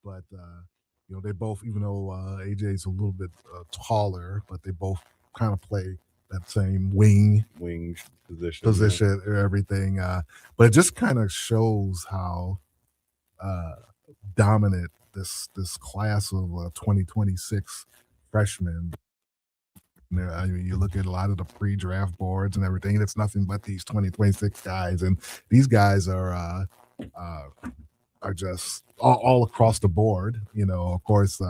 but they both, even though AJ's a little bit taller, but they both kind of play that same wing Wing position. Yeah. position and everything. But it just kind of shows how uh, dominant this class of 2026 freshmen. I mean, you look at a lot of the pre-draft boards and everything. It's nothing but these 2026 guys, and these guys uh, are just all across the board. Of course,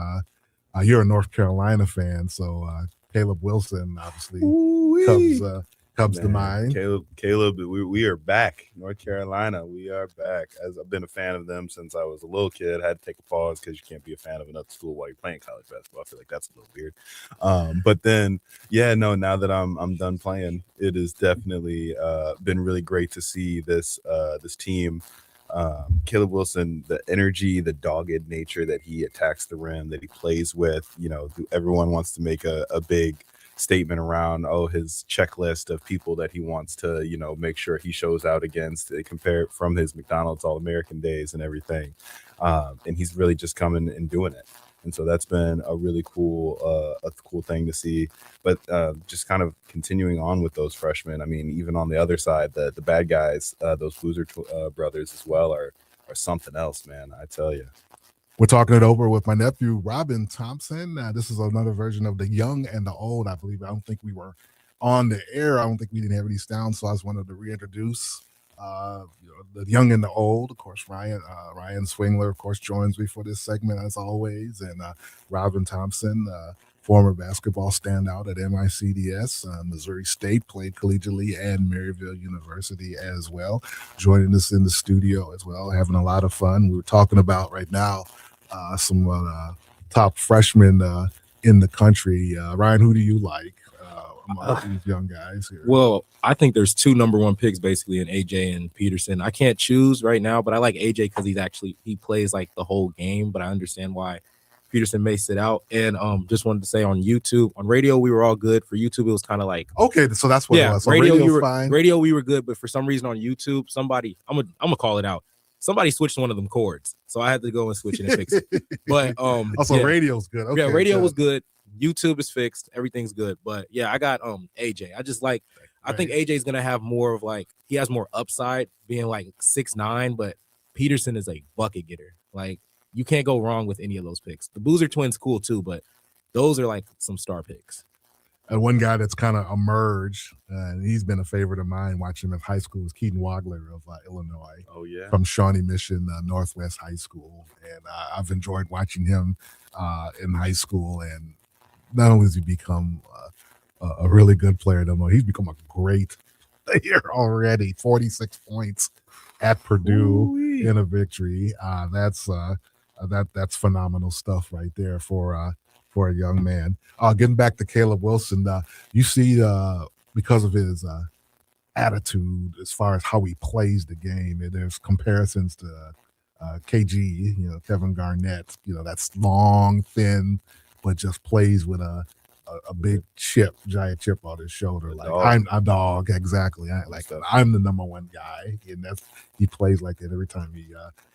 you're a North Carolina fan, so Caleb Wilson obviously comes Ooh-wee. comes to Man, mind. Caleb, we are back. North Carolina, we are back. As I've been a fan of them since I was a little kid. I had to take a pause because you can't be a fan of another school while you're playing college basketball. I feel like that's a little weird. But then, yeah, no. Now that I'm done playing, it has definitely been really great to see this team. Caleb Wilson, the energy, the dogged nature that he attacks the rim, that he plays with. Everyone wants to make a big statement around his checklist of people that he wants to make sure he shows out against, compare it from his McDonald's All-American days and everything, and he's really just coming and doing it. And so that's been a really cool thing to see. But just kind of continuing on with those freshmen, I mean, even on the other side, the bad guys, those Boozer brothers as well, are something else, man. I tell you. We're talking it over with my nephew, Robin Thompson. This is another version of the young and the old, I believe. I don't think we were on the air. I don't think we didn't have any sound, so I just wanted to reintroduce the young and the old. Of course, Ryan Swingler, of course, joins me for this segment as always. And Robin Thompson, former basketball standout at MICDS, Missouri State, played collegiately, and Maryville University as well, joining us in the studio as well, having a lot of fun. We were talking about right now some top freshmen in the country. Ryan, who do you like among these young guys here? Well, I think there's two number one picks basically in AJ and Peterson. I can't choose right now, but I like AJ because he plays like the whole game, but I understand why Peterson may sit out. And just wanted to say on YouTube, on radio, we were all good. For YouTube, it was kind of like okay, so that's what it was. So radio, we were good, but for some reason on YouTube, somebody I'm gonna call it out. Somebody switched one of them chords, so I had to go and switch it and fix it. But also radio's good. Okay, yeah, radio was good. YouTube is fixed. Everything's good. But yeah, I got AJ. I think AJ's gonna have more of he has more upside being like 6'9", but Peterson is a bucket getter. Like you can't go wrong with any of those picks. The Boozer twins cool too, but those are like some star picks. And one guy that's kind of emerged, and he's been a favorite of mine watching him in high school, is Keaton Wagler of Illinois. Oh, yeah. From Shawnee Mission Northwest High School. And I've enjoyed watching him in high school. And not only has he become a really good player, he's become a great player already. 46 points at Purdue in a victory. That's phenomenal stuff right there for a young man. Getting back to Caleb Wilson, you see because of his attitude as far as how he plays the game, there's comparisons to KG, Kevin Garnett, that's long, thin, but just plays with a big giant chip on his shoulder. Like I'm a dog, exactly. I'm the number one guy, and he plays like it every time he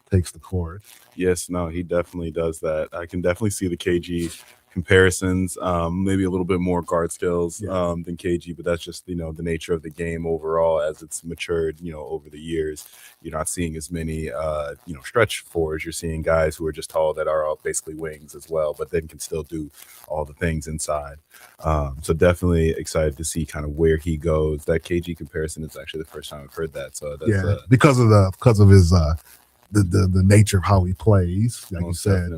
takes the court. Yes, no, he definitely does that. I can definitely see the KG comparisons, maybe a little bit more guard skills than KG, but that's just the nature of the game overall as it's matured over the years. You're not seeing as many stretch fours. You're seeing guys who are just tall that are all basically wings as well, but then can still do all the things inside. So definitely excited to see kind of where he goes. That KG comparison is actually the first time I've heard that. So that's, because of his the nature of how he plays, like you said,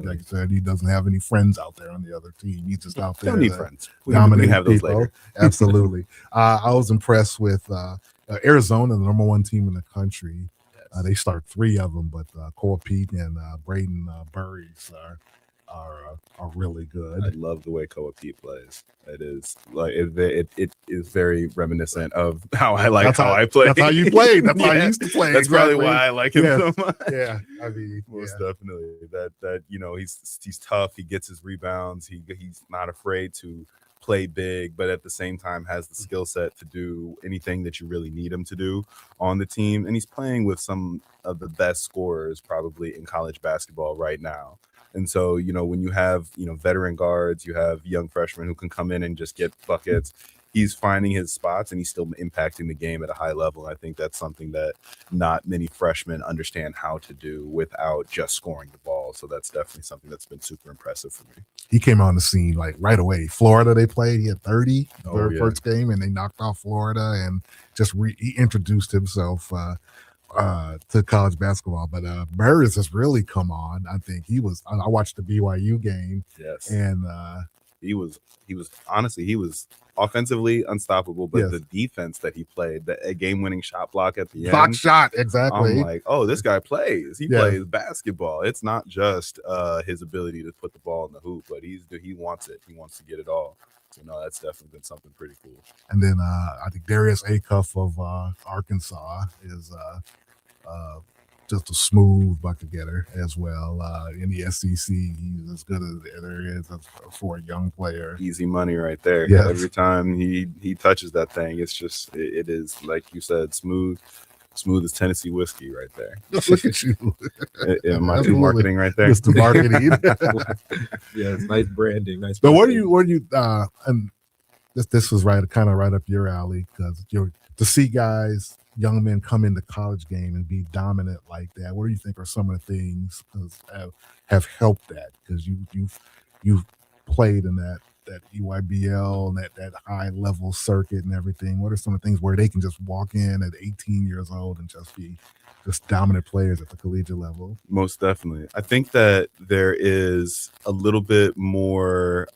he doesn't have any friends out there on the other team. He's just out there. Don't need friends. We have those people. later. Absolutely. I was impressed with Arizona, the number one team in the country. They start three of them, but Cole Pete and Braden Burries are really good. I love the way Koa Pete plays. It is like it is very reminiscent of how I I play. That's how you played. That's how you used to play. That's probably why I like him so much. Yeah, I mean, most definitely. That he's tough. He gets his rebounds. He's not afraid to play big, but at the same time has the skill set to do anything that you really need him to do on the team. And he's playing with some of the best scorers probably in college basketball right now. And so, when you have, veteran guards, you have young freshmen who can come in and just get buckets. He's finding his spots and he's still impacting the game at a high level. I think that's something that not many freshmen understand how to do without just scoring the ball. So that's definitely something that's been super impressive for me. He came on the scene like right away. Florida, they played. He had 30 Oh, yeah. first game, and they knocked off Florida, and just he introduced himself to college basketball. But Burris has really come on. I think I watched the BYU game. Yes. And he was offensively unstoppable, but Yes. the defense that he played, a game-winning shot block at the block end, shot, exactly. I'm like, oh, this guy plays. He Yeah. plays basketball. It's not just his ability to put the ball in the hoop, but he wants it. He wants to get it all. So no, that's definitely been something pretty cool. And then I think Darius Acuff of Arkansas is just a smooth bucket getter as well. In the SEC, he's as good as there is for a young player. Easy money right there. Yes. Every time he touches that thing, it's just it is, like you said, smooth as Tennessee whiskey right there. Look at you. Am I too Absolutely. marketing right there? Mr. Marketing. Yeah, it's nice branding. Nice. But what branding. do you and this was kind of right up your alley, because to see guys, young men come into college game and be dominant like that. What do you think are some of the things have helped that? Because you've played in that EYBL and that high level circuit and everything. What are some of the things where they can just walk in at 18 years old and just be just dominant players at the collegiate level? Most definitely. I think that there is a little bit more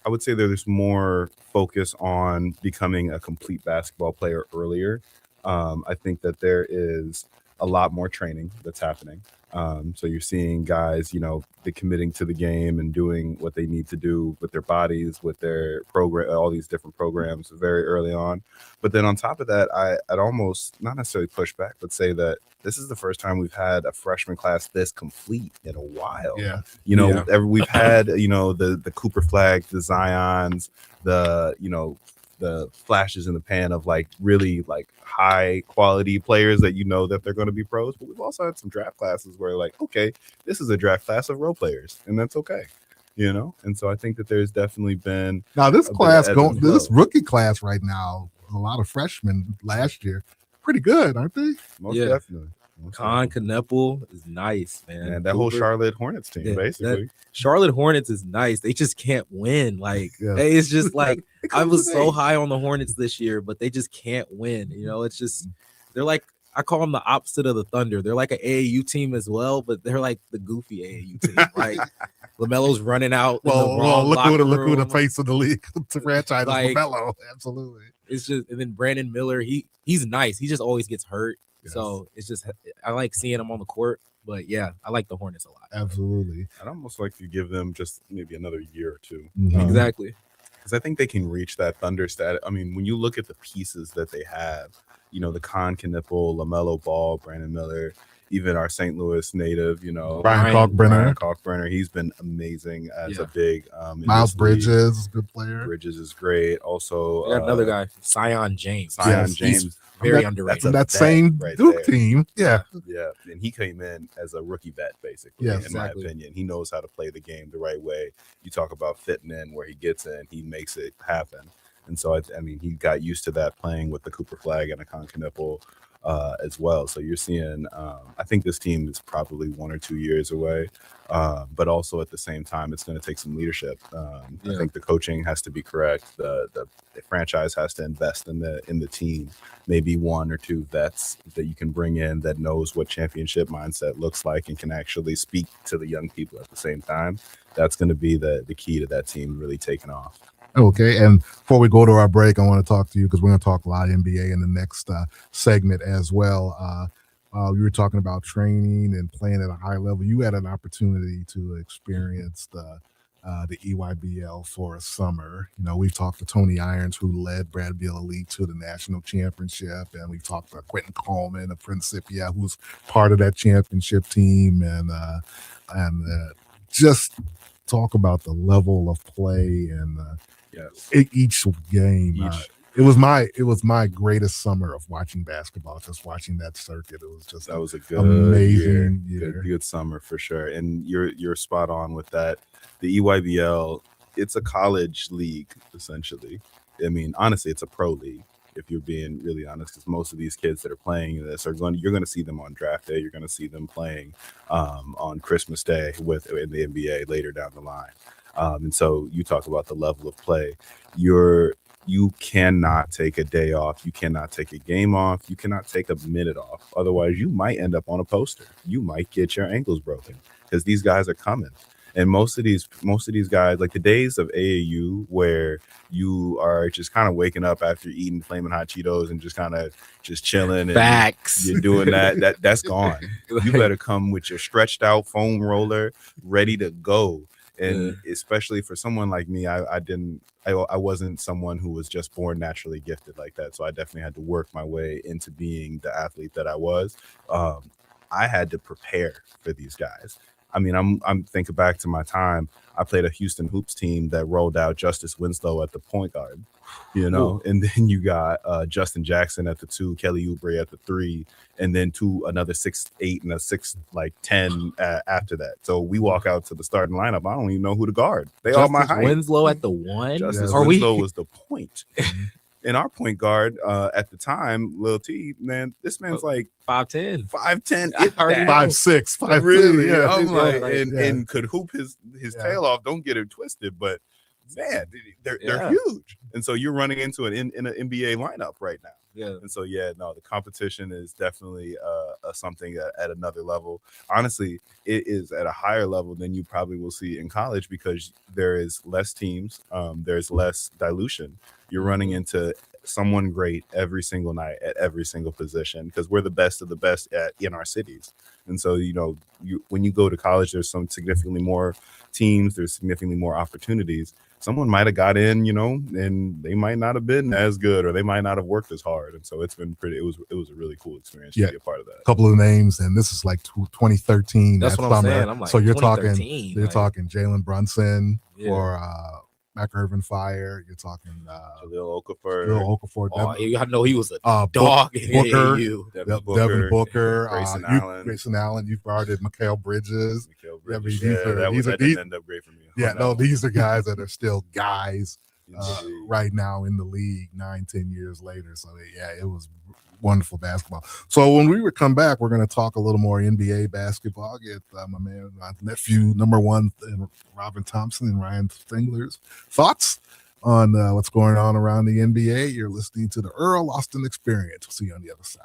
I would say there's more focus on becoming a complete basketball player earlier. I think that there is a lot more training that's happening. So you're seeing guys, they're committing to the game and doing what they need to do with their bodies, with their program, all these different programs very early on. But then on top of that, I'd almost not necessarily push back, but say that this is the first time we've had a freshman class this complete in a while. Yeah. We've had, the Cooper Flag, the Zions, the flashes in the pan of like really like high quality players that that they're going to be pros. But we've also had some draft classes where like, okay, this is a draft class of role players, and that's okay. And so I think that there's definitely been Now this class this flow. rookie class right now, a lot of freshmen last year, pretty good, aren't they? Most Yeah. definitely. Con Kneppel is nice, man. And that whole Cooper- Charlotte Hornets team, Yeah, basically. Charlotte Hornets is nice. They just can't win. Like Yeah. it's just like It I comes was with so age. high on the Hornets this year, but they just can't win. It's just they're like I call them the opposite of the Thunder. They're like an AAU team as well, but they're like the goofy AAU team. Like LaMelo's running out. in the wrong look who locker the room. face of the league to franchise is Like- LaMelo. Absolutely. It's just and then Brandon Miller. He's nice. He just always gets hurt. Yes. So it's just I like seeing him on the court. But yeah, I like the Hornets a lot. Absolutely. I'd almost like to give them just maybe another year or two. Mhm. Exactly. Because I think they can reach that Thunder status. I mean, when you look at the pieces that they have, the Con Knippel, LaMelo Ball, Brandon Miller, even our St. Louis native, Brian Brian Kalkbrenner, he's been amazing as Yeah. a big. in Miles this league. Bridges is a good player. Bridges is great. Also, We got another guy, Sion James. Zion Yes. James. He's very That- underrated. From that vet same right Duke there. team. Yeah. Yeah, and he came in as a rookie vet, basically. Yes, in my exactly. opinion, he knows how to play the game the right way. You talk about fitting in where he gets in, he makes it happen. And so, I mean, he got used to that playing with the Cooper Flag and a Con Knippel as well. So you're seeing, I think this team is probably 1 or 2 years away, but also at the same time, it's going to take some leadership. I Yeah. think the coaching has to be correct. The franchise has to invest in the team. Maybe 1 or 2 vets that you can bring in that knows what championship mindset looks like and can actually speak to the young people at the same time. That's going to be the key to that team really taking off. Okay, and before we go to our break, I want to talk to you because we're going to talk a lot of NBA in the next segment as well. We were talking about training and playing at a high level. You had an opportunity to experience the EYBL for a summer. We've talked to Tony Irons, who led Bradville Elite to the national championship, and we've talked to Quentin Coleman of Principia, who's part of that championship team, and just talk about the level of play and Yes. each game. it was my greatest summer of watching basketball, just watching that circuit. It was just That was a good amazing year. Good summer for sure. And you're spot on with that. The EYBL, it's a college league essentially. I mean, honestly, it's a pro league if you're being really honest, because most of these kids that are playing this you're going to see them on draft day. You're going to see them playing on Christmas Day in the NBA later down the line. And so you talk about the level of play. You cannot take a day off. You cannot take a game off. You cannot take a minute off. Otherwise, you might end up on a poster. You might get your ankles broken because these guys are coming. And most of these guys, like the days of AAU where you are just kind of waking up after eating flaming hot Cheetos and just kind of just chilling. Facts. And you're doing that's gone. You better come with your stretched out foam roller ready to go. And especially for someone like me, I wasn't someone who was just born naturally gifted like that. So I definitely had to work my way into being the athlete that I was. I had to prepare for these guys. I mean, I'm thinking back to my time. I played a Houston Hoops team that rolled out Justice Winslow at the point guard, and then you got Justin Jackson at the 2, Kelly Oubre at the 3, and then another 6'8" and a 6'10" after that. So we walk out to the starting lineup. I don't even know who to guard. They all my height. Winslow at the 1. Justice Winslow was the point. And our point guard at the time, Lil T, man, this man's like 5'10", 5'10", 5'6", 5'3". Really? Yeah. I'm like, and could hoop his tail off. Don't get it twisted, but man, they're huge. And so you're running into in an NBA lineup right now. Yeah. And so the competition is definitely something at another level. Honestly, it is at a higher level than you probably will see in college because there is less teams, there's less dilution. You're running into someone great every single night at every single position because we're the best of the best in our cities. And so, when you go to college, there's some significantly more teams, there's significantly more opportunities. Someone might have got in, and they might not have been as good or they might not have worked as hard. And so it's been it was a really cool experience to be a part of that. A couple of names, and this is like 2013. That's what I'm saying. I'm like, so you're talking Jalen Brunson or Mac Irvin Fire. You're talking Jaleel Okafor. I know he was a dog. Devin Booker, Grayson Allen. You've guarded Mikal Bridges. That didn't end up great for me. These are guys that are still guys right now in the league 9-10 years later. So it was wonderful basketball. So when we come back, we're going to talk a little more NBA basketball. Get my nephew number 1 Robin Thompson and Ryan Stingler's thoughts on what's going on around the NBA. You're listening to the Earl Austin Experience. We'll see you on the other side.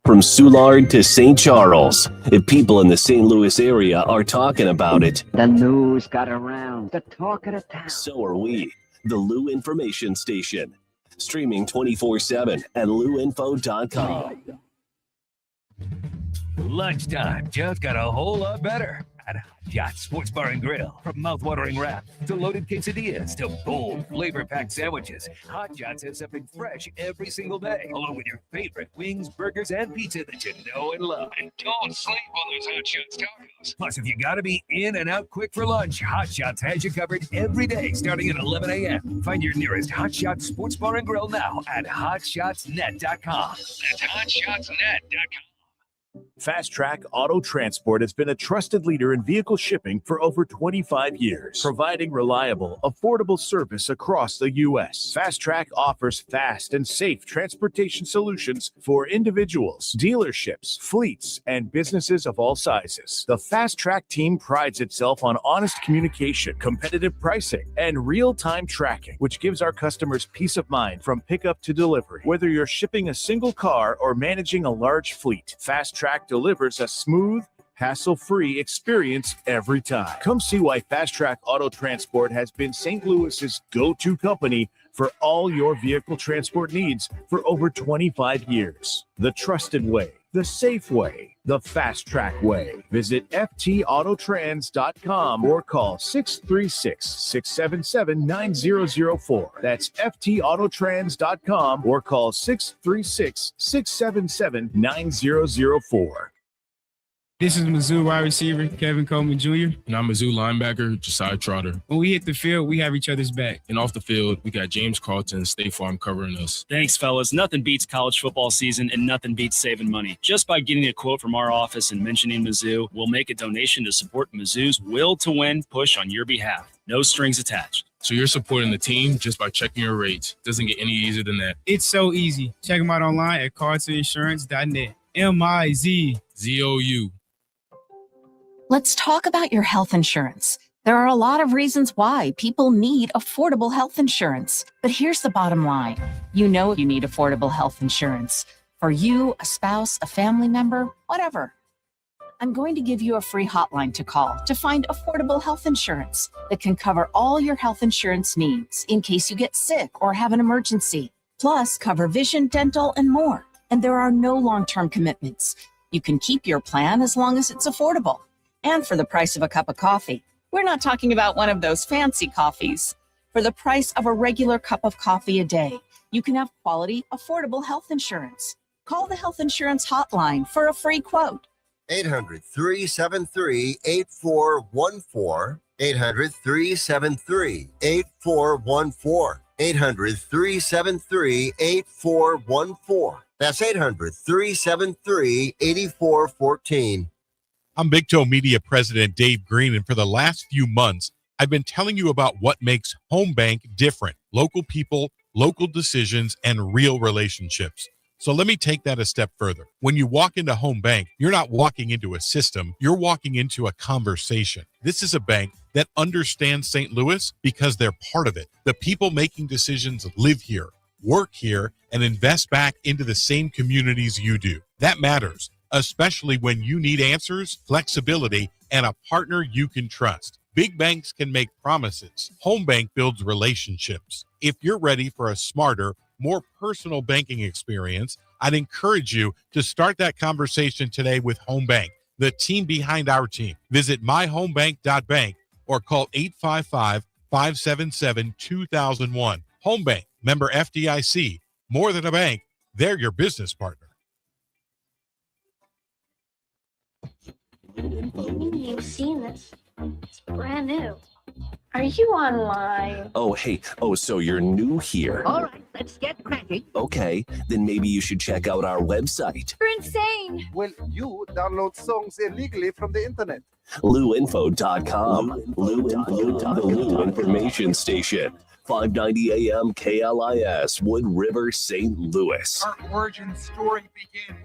From Soulard to St. Charles, if people in the St. Louis area are talking about it, the news got around, the talk of the town. So are we, the Lou Information Station. Streaming 24/7 at louinfo.com. Lunchtime just got a whole lot better at Hot Shots Sports Bar and Grill. From mouth-watering wraps to loaded quesadillas to bold, flavor-packed sandwiches, Hot Shots has something fresh every single day, along with your favorite wings, burgers, and pizza that you know and love. And don't sleep on those Hot Shots tacos. Plus, if you gotta be in and out quick for lunch, Hot Shots has you covered every day starting at 11 a.m. Find your nearest Hot Shots Sports Bar and Grill now at hotshotsnet.com. That's hotshotsnet.com. Fast Track Auto Transport has been a trusted leader in vehicle shipping for over 25 years, providing reliable, affordable service across the U.S. Fast Track offers fast and safe transportation solutions for individuals, dealerships, fleets, and businesses of all sizes. The Fast Track team prides itself on honest communication, competitive pricing, and real-time tracking, which gives our customers peace of mind from pickup to delivery. Whether you're shipping a single car or managing a large fleet, Fast Track delivers a smooth, hassle-free experience every time. Come see why Fast Track Auto Transport has been St. Louis's go-to company for all your vehicle transport needs for over 25 years. The trusted way, the safe way, the Fast Track way. Visit ftautotrans.com or call 636-677-9004. That's ftautotrans.com or call 636-677-9004. This is Mizzou wide receiver Kevin Coleman Jr. And I'm Mizzou linebacker Josiah Trotter. When we hit the field, we have each other's back. And off the field, we got James Carlton and State Farm covering us. Thanks, fellas. Nothing beats college football season and nothing beats saving money. Just by getting a quote from our office and mentioning Mizzou, we'll make a donation to support Mizzou's will to win push on your behalf. No strings attached. So you're supporting the team just by checking your rates. Doesn't get any easier than that. It's so easy. Check them out online at carltoninsurance.net. MIZZOU. Let's talk about your health insurance. There are a lot of reasons why people need affordable health insurance. But here's the bottom line. You know you need affordable health insurance. For you, a spouse, a family member, whatever. I'm going to give you a free hotline to call to find affordable health insurance that can cover all your health insurance needs in case you get sick or have an emergency. Plus, cover vision, dental, and more. And there are no long-term commitments. You can keep your plan as long as it's affordable. And for the price of a cup of coffee. We're not talking about one of those fancy coffees. For the price of a regular cup of coffee a day, you can have quality, affordable health insurance. Call the health insurance hotline for a free quote. 800-373-8414. 800-373-8414. 800-373-8414. That's 800-373-8414. I'm Big Toe Media President Dave Green, and for the last few months, I've been telling you about what makes Home Bank different. Local people, local decisions, and real relationships. So let me take that a step further. When you walk into Home Bank, you're not walking into a system, you're walking into a conversation. This is a bank that understands St. Louis because they're part of it. The people making decisions live here, work here, and invest back into the same communities you do. That matters, especially when you need answers, flexibility, and a partner you can trust. Big banks can make promises. Home Bank builds relationships. If you're ready for a smarter, more personal banking experience, I'd encourage you to start that conversation today with Home Bank, the team behind our team. Visit myhomebank.bank or call 855-577-2001. Home Bank, member FDIC. More than a bank, they're your business partner. You've seen this. It's brand new. Are you online? Oh, hey. Oh, so you're new here. All right, let's get cracking. Okay, then maybe you should check out our website. You're insane. Well, you download songs illegally from the internet. LouInfo.com. The Lou Information Station. 590 AM KLIS, Wood River, St. Louis. Our origin story begin.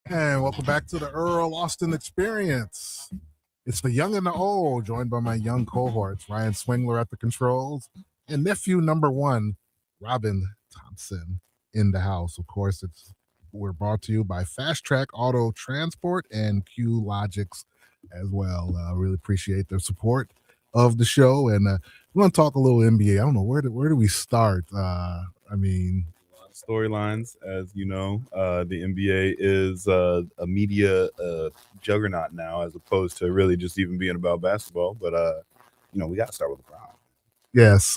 And welcome back to the Earl Austin Experience. It's the young and the old, joined by my young cohorts, Ryan Swingler at the controls, and nephew number one, Robin Thompson, in the house. Of course, we're brought to you by Fast Track Auto Transport and Q Logics as well. Really appreciate their support of the show. And we want to talk a little NBA. I don't know, where do we start? Storylines, as you know, the NBA is a media juggernaut now, as opposed to really just even being about basketball. But we got to start with LeBron. Yes,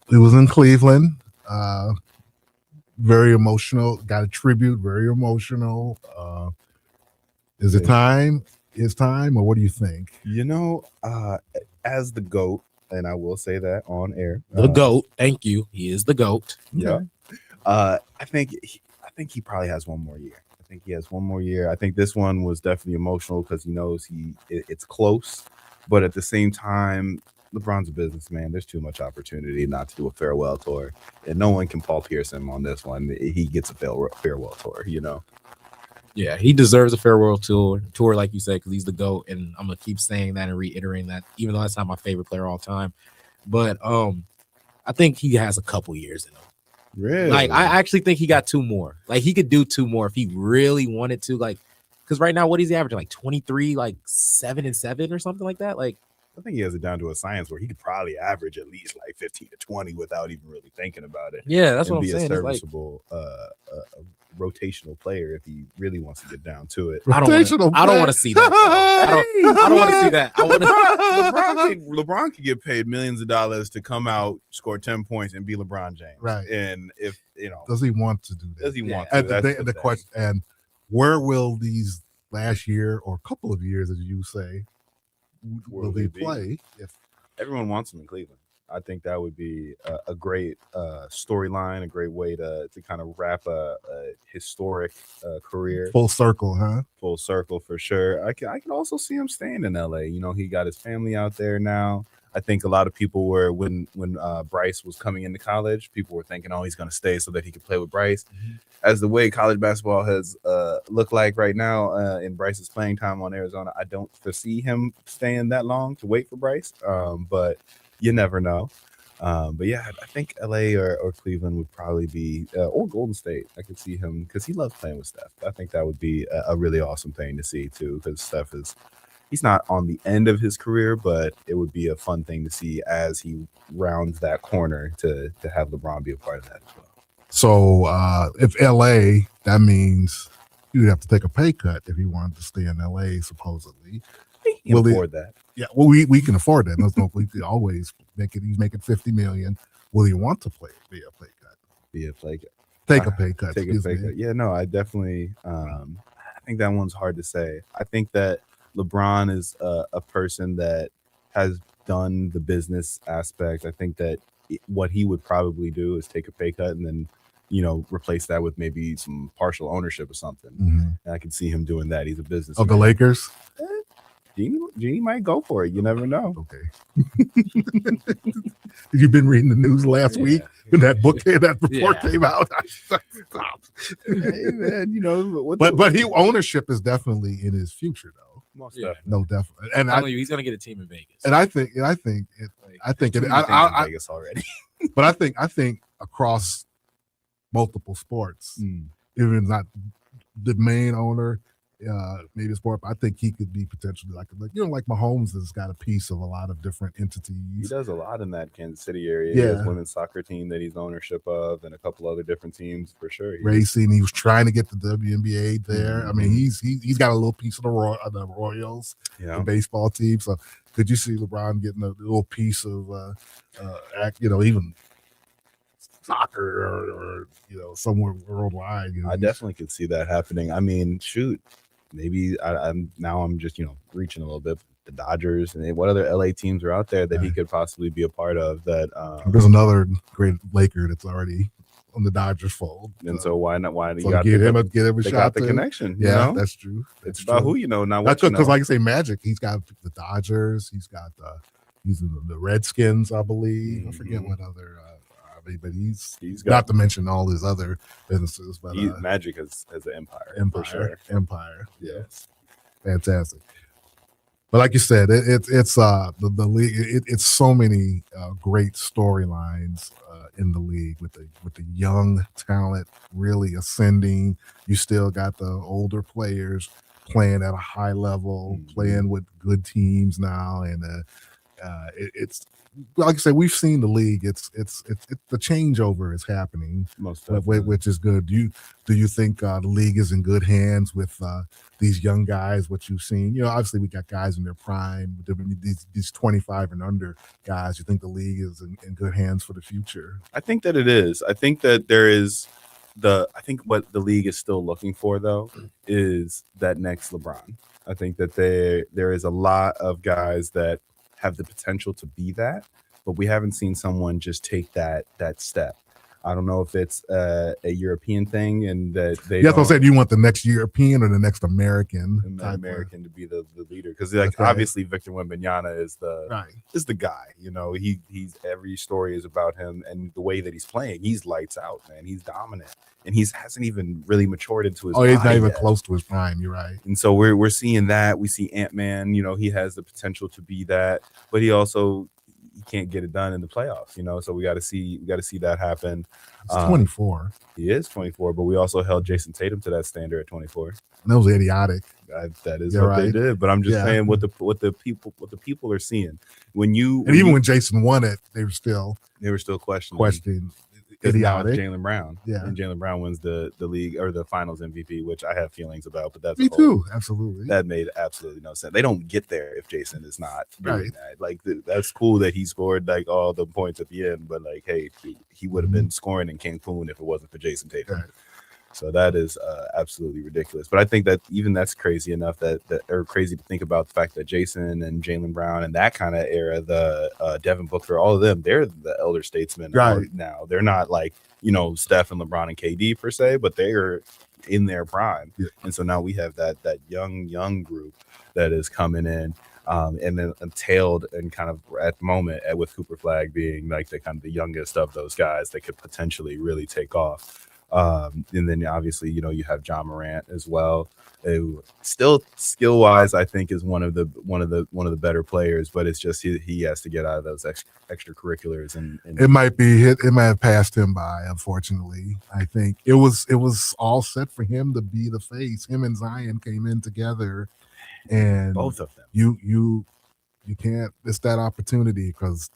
it was in Cleveland. Very emotional. Got a tribute. Very emotional. Is it time? Is time, or what do you think? As the GOAT, and I will say that on air, the GOAT. Thank you. He is the GOAT. Yeah. I think he probably has one more year. I think this one was definitely emotional because he knows it's close, but at the same time, LeBron's a businessman. There's too much opportunity not to do a farewell tour, and no one can Paul Pierce him on this one. He gets a farewell tour, Yeah, he deserves a farewell tour, like you said, because he's the GOAT, and I'm gonna keep saying that and reiterating that, even though that's not my favorite player all time. But I think he has a couple years in him. Really? Like, I actually think he got two more. Like, he could do two more if he really wanted to. Like, because right now, what is he averaging? Like 23, like 7-7 or something like that. Like, I think he has it down to a science where he could probably average at least like 15 to 20 without even really thinking about it. Yeah, that's what I'm be saying. A serviceable rotational player if he really wants to get down to it. I don't want to see that. I don't want to see that. I want LeBron could get paid millions of dollars to come out, score 10 points, and be LeBron James. Right. And if does he want to do that? Does he want to? to? That's the question. And where will these last year or couple of years, as you say, will they play? If everyone wants him in Cleveland, I think that would be a great storyline, a great way to kind of wrap a historic career. Full circle, huh? Full circle for sure. I can also see him staying in LA. You know, he got his family out there now. I think a lot of people were when Bryce was coming into college, people were thinking, oh, he's going to stay so that he could play with Bryce. Mm-hmm. As the way college basketball has looked like right now in Bryce's playing time on Arizona, I don't foresee him staying that long to wait for Bryce. But you never know. But yeah, I think LA or Cleveland would probably be, or Golden State. I could see him because he loves playing with Steph. I think that would be a really awesome thing to see too, because Steph he's not on the end of his career, but it would be a fun thing to see as he rounds that corner to have LeBron be a part of that as well. So if LA, that means you'd have to take a pay cut if he wanted to stay in LA, supposedly. He can afford that. Yeah, well, we can afford that. We can always make it. He's making $50 million. Will he want to be a pay cut? Be a pay cut. Take a pay cut. Take a pay cut. Yeah, no, I definitely. I think that one's hard to say. I think that LeBron is a person that has done the business aspect. I think that what he would probably do is take a pay cut and then, replace that with maybe some partial ownership or something. Mm-hmm. And I can see him doing that. He's a business of the Lakers. Genie might go for it. You never know. Okay. You've been reading the news last week when that report came out. Hey man, but ownership is definitely in his future though. Most definitely. No, definitely. And he's gonna get a team in Vegas. And I think Vegas already. But I think across multiple sports, even not the main owner, maybe sport, but I think he could be potentially like Mahomes has got a piece of a lot of different entities. He does a lot in that Kansas City area. Yeah. He has women's soccer team that he's ownership of, and a couple other different teams for sure. Racing, he was trying to get the WNBA there. Mm-hmm. I mean, he's got a little piece of the Royals, the baseball team. So could you see LeBron getting a little piece of even soccer or somewhere worldwide? I definitely could see that happening. I mean, shoot. Maybe I'm just reaching a little bit. The Dodgers and what other LA teams are out there that he could possibly be a part of. That there's another great Laker that's already on the Dodgers fold, and so why not? Why so get him a they shot? Got the connection. Yeah, that's true. It's about who you know, not what you know. Because like I say, Magic, he's got the Dodgers. He's got he's in the Redskins, I believe. Mm-hmm. I forget what other. But he's got, not to mention all his other businesses. But Magic has an empire. Empire, for sure. Empire. Yes, fantastic. But like you said, it's the league. It's so many great storylines in the league with the young talent really ascending. You still got the older players playing at a high level, playing with good teams now, and it's. Like I said, we've seen the league. It's the changeover is happening, which is good. Do you think the league is in good hands with these young guys? What you've seen, obviously we got guys in their prime. These 25 and under guys. You think the league is in good hands for the future? I think that it is. I think that there is I think what the league is still looking for though is that next LeBron. I think that there is a lot of guys that have the potential to be that, but we haven't seen someone just take that step. I don't know if it's a European thing and that they. Yeah, that's what I'm saying. Do you want the next European or the next American? American to be the leader, because obviously Victor Wembanyama is the guy. He's every story is about him and the way that he's playing. He's lights out, man. He's dominant, and he hasn't even really matured into his. Oh, he's not even yet. Close to his prime. You're right. And so we're seeing that. We see Ant-Man. He has the potential to be that, but he also. He can't get it done in the playoffs, so we got to see that happen. He's 24. He is 24, but we also held Jason Tatum to that standard at 24. And that was idiotic. That is what they did. But I'm just saying what the people are seeing when even when Jason won it, they were still questioning. because now it's idiotic. Jaylen Brown. Yeah. And Jaylen Brown wins the league or the finals MVP, which I have feelings about, but that's Me too. Absolutely. That made absolutely no sense. They don't get there if Jason is not doing Right. that. Like that's cool that he scored like all the points at the end, but like, hey, he would have been scoring in Cancun if it wasn't for Jason Tatum. Right. So that is absolutely ridiculous. But I think that even that's crazy enough that or crazy to think about the fact that Jason and Jaylen Brown and that kind of era, the Devin Booker, all of them, they're the elder statesmen Right. now. They're not like, Steph and LeBron and KD per se, but they are in their prime. Yeah. And so now we have that young group that is coming in. And then tailed and kind of at the moment with Cooper Flag being like the kind of the youngest of those guys that could potentially really take off. And then obviously, you have John Morant as well, who still skill wise, I think is one of the better players, but it's just he has to get out of those extracurriculars and It might have passed him by, unfortunately. I think it was all set for him to be the face. Him and Zion came in together, and both of them. You can't miss that opportunity because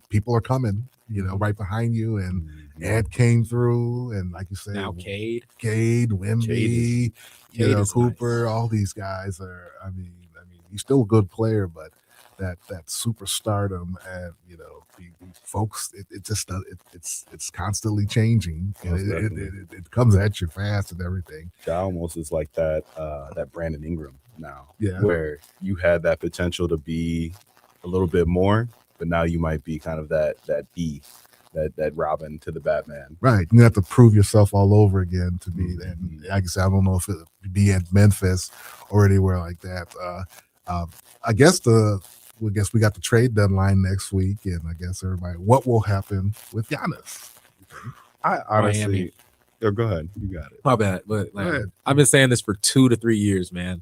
people are coming, right behind you, and Ed came through, and like you said, Now Cade, Wemby, Cooper, all these guys are. I mean, he's still a good player, but that superstardom and folks, it's constantly changing, and it comes at you fast and everything. It almost is like that Brandon Ingram now, Yeah. where you had that potential to be a little bit more, but now you might be kind of that B, that Robin to the Batman. Right. You have to prove yourself all over again to be. And like I said, I don't know if it be at Memphis or anywhere like that. I guess we got the trade deadline next week, and I guess everybody, what will happen with Giannis? I honestly, Miami. go ahead, you got it. My bad, but Go ahead. I've been saying this for 2 to 3 years, man.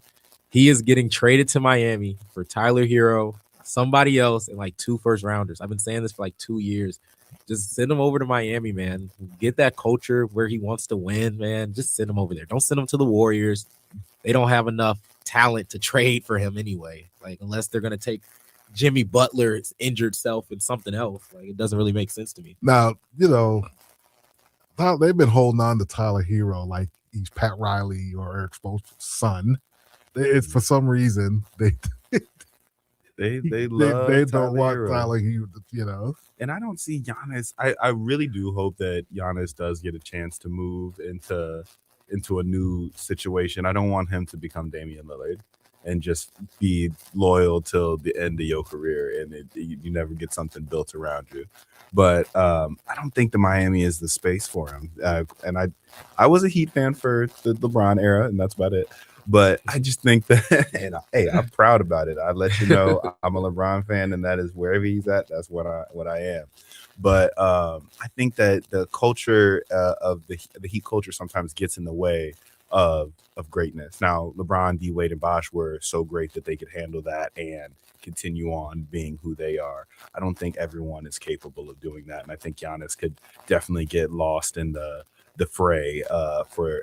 He is getting traded to Miami for Tyler Hero, somebody else, and like 2 first rounders. I've been saying this for like 2 years. Just send him over to Miami, man. Get that culture where he wants to win, man. Just send him over there. Don't send him to the Warriors. They don't have enough talent to trade for him anyway. Like, unless they're gonna take Jimmy Butler's injured self and something else. Like, it doesn't really make sense to me. Now, they've been holding on to Tyler Hero like he's Pat Riley or Eric Spoelstra's son. For some reason they love they Tyler don't want Hero. Tyler Hero, And I don't see Giannis. I really do hope that Giannis does get a chance to move into a new situation. I don't want him to become Damian Lillard and just be loyal till the end of your career, and you never get something built around you. But I don't think the Miami is the space for him. And I was a Heat fan for the LeBron era, and that's about it. But I just think that, and hey, I'm proud about it. I let you know I'm a LeBron fan, and that is wherever he's at. That's what I am. But I think that the culture of the Heat culture sometimes gets in the way of greatness. Now, LeBron, D Wade, and Bosh were so great that they could handle that and continue on being who they are. I don't think everyone is capable of doing that, and I think Giannis could definitely get lost in the fray for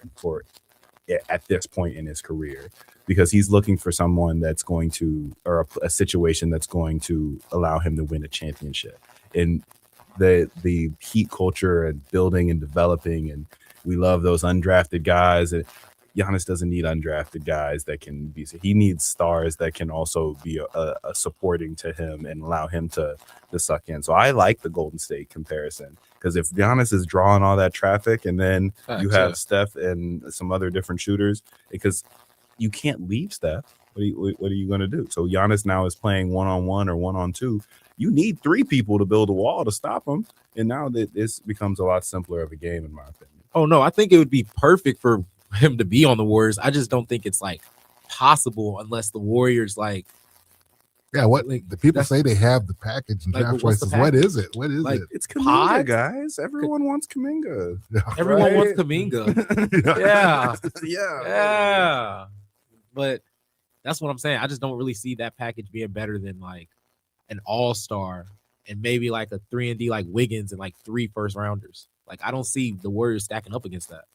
at this point in his career, because he's looking for someone that's going to, or a situation that's going to allow him to win a championship. And the Heat culture and building and developing, and we love those undrafted guys. And Giannis doesn't need undrafted guys that can be. He needs stars that can also be a supporting to him and allow him to suck in. So I like the Golden State comparison, because if Giannis is drawing all that traffic, and then you have Steph and some other different shooters, because you can't leave Steph. What are you going to do? So Giannis now is playing 1-on-1 or 1-on-2. You need 3 people to build a wall to stop him. And now that this becomes a lot simpler of a game, in my opinion. Oh no, I think it would be perfect for him to be on the Warriors. I just don't think it's like possible unless the Warriors like. Yeah, what the people say they have the package and draft choices. What is it? What is it? It's Kuminga, guys. Everyone wants Kuminga. Everyone wants Kuminga. Yeah. Yeah. But that's what I'm saying. I just don't really see that package being better than like an all-star and maybe like a 3-and-D like Wiggins and like 3 first rounders. Like, I don't see the Warriors stacking up against that.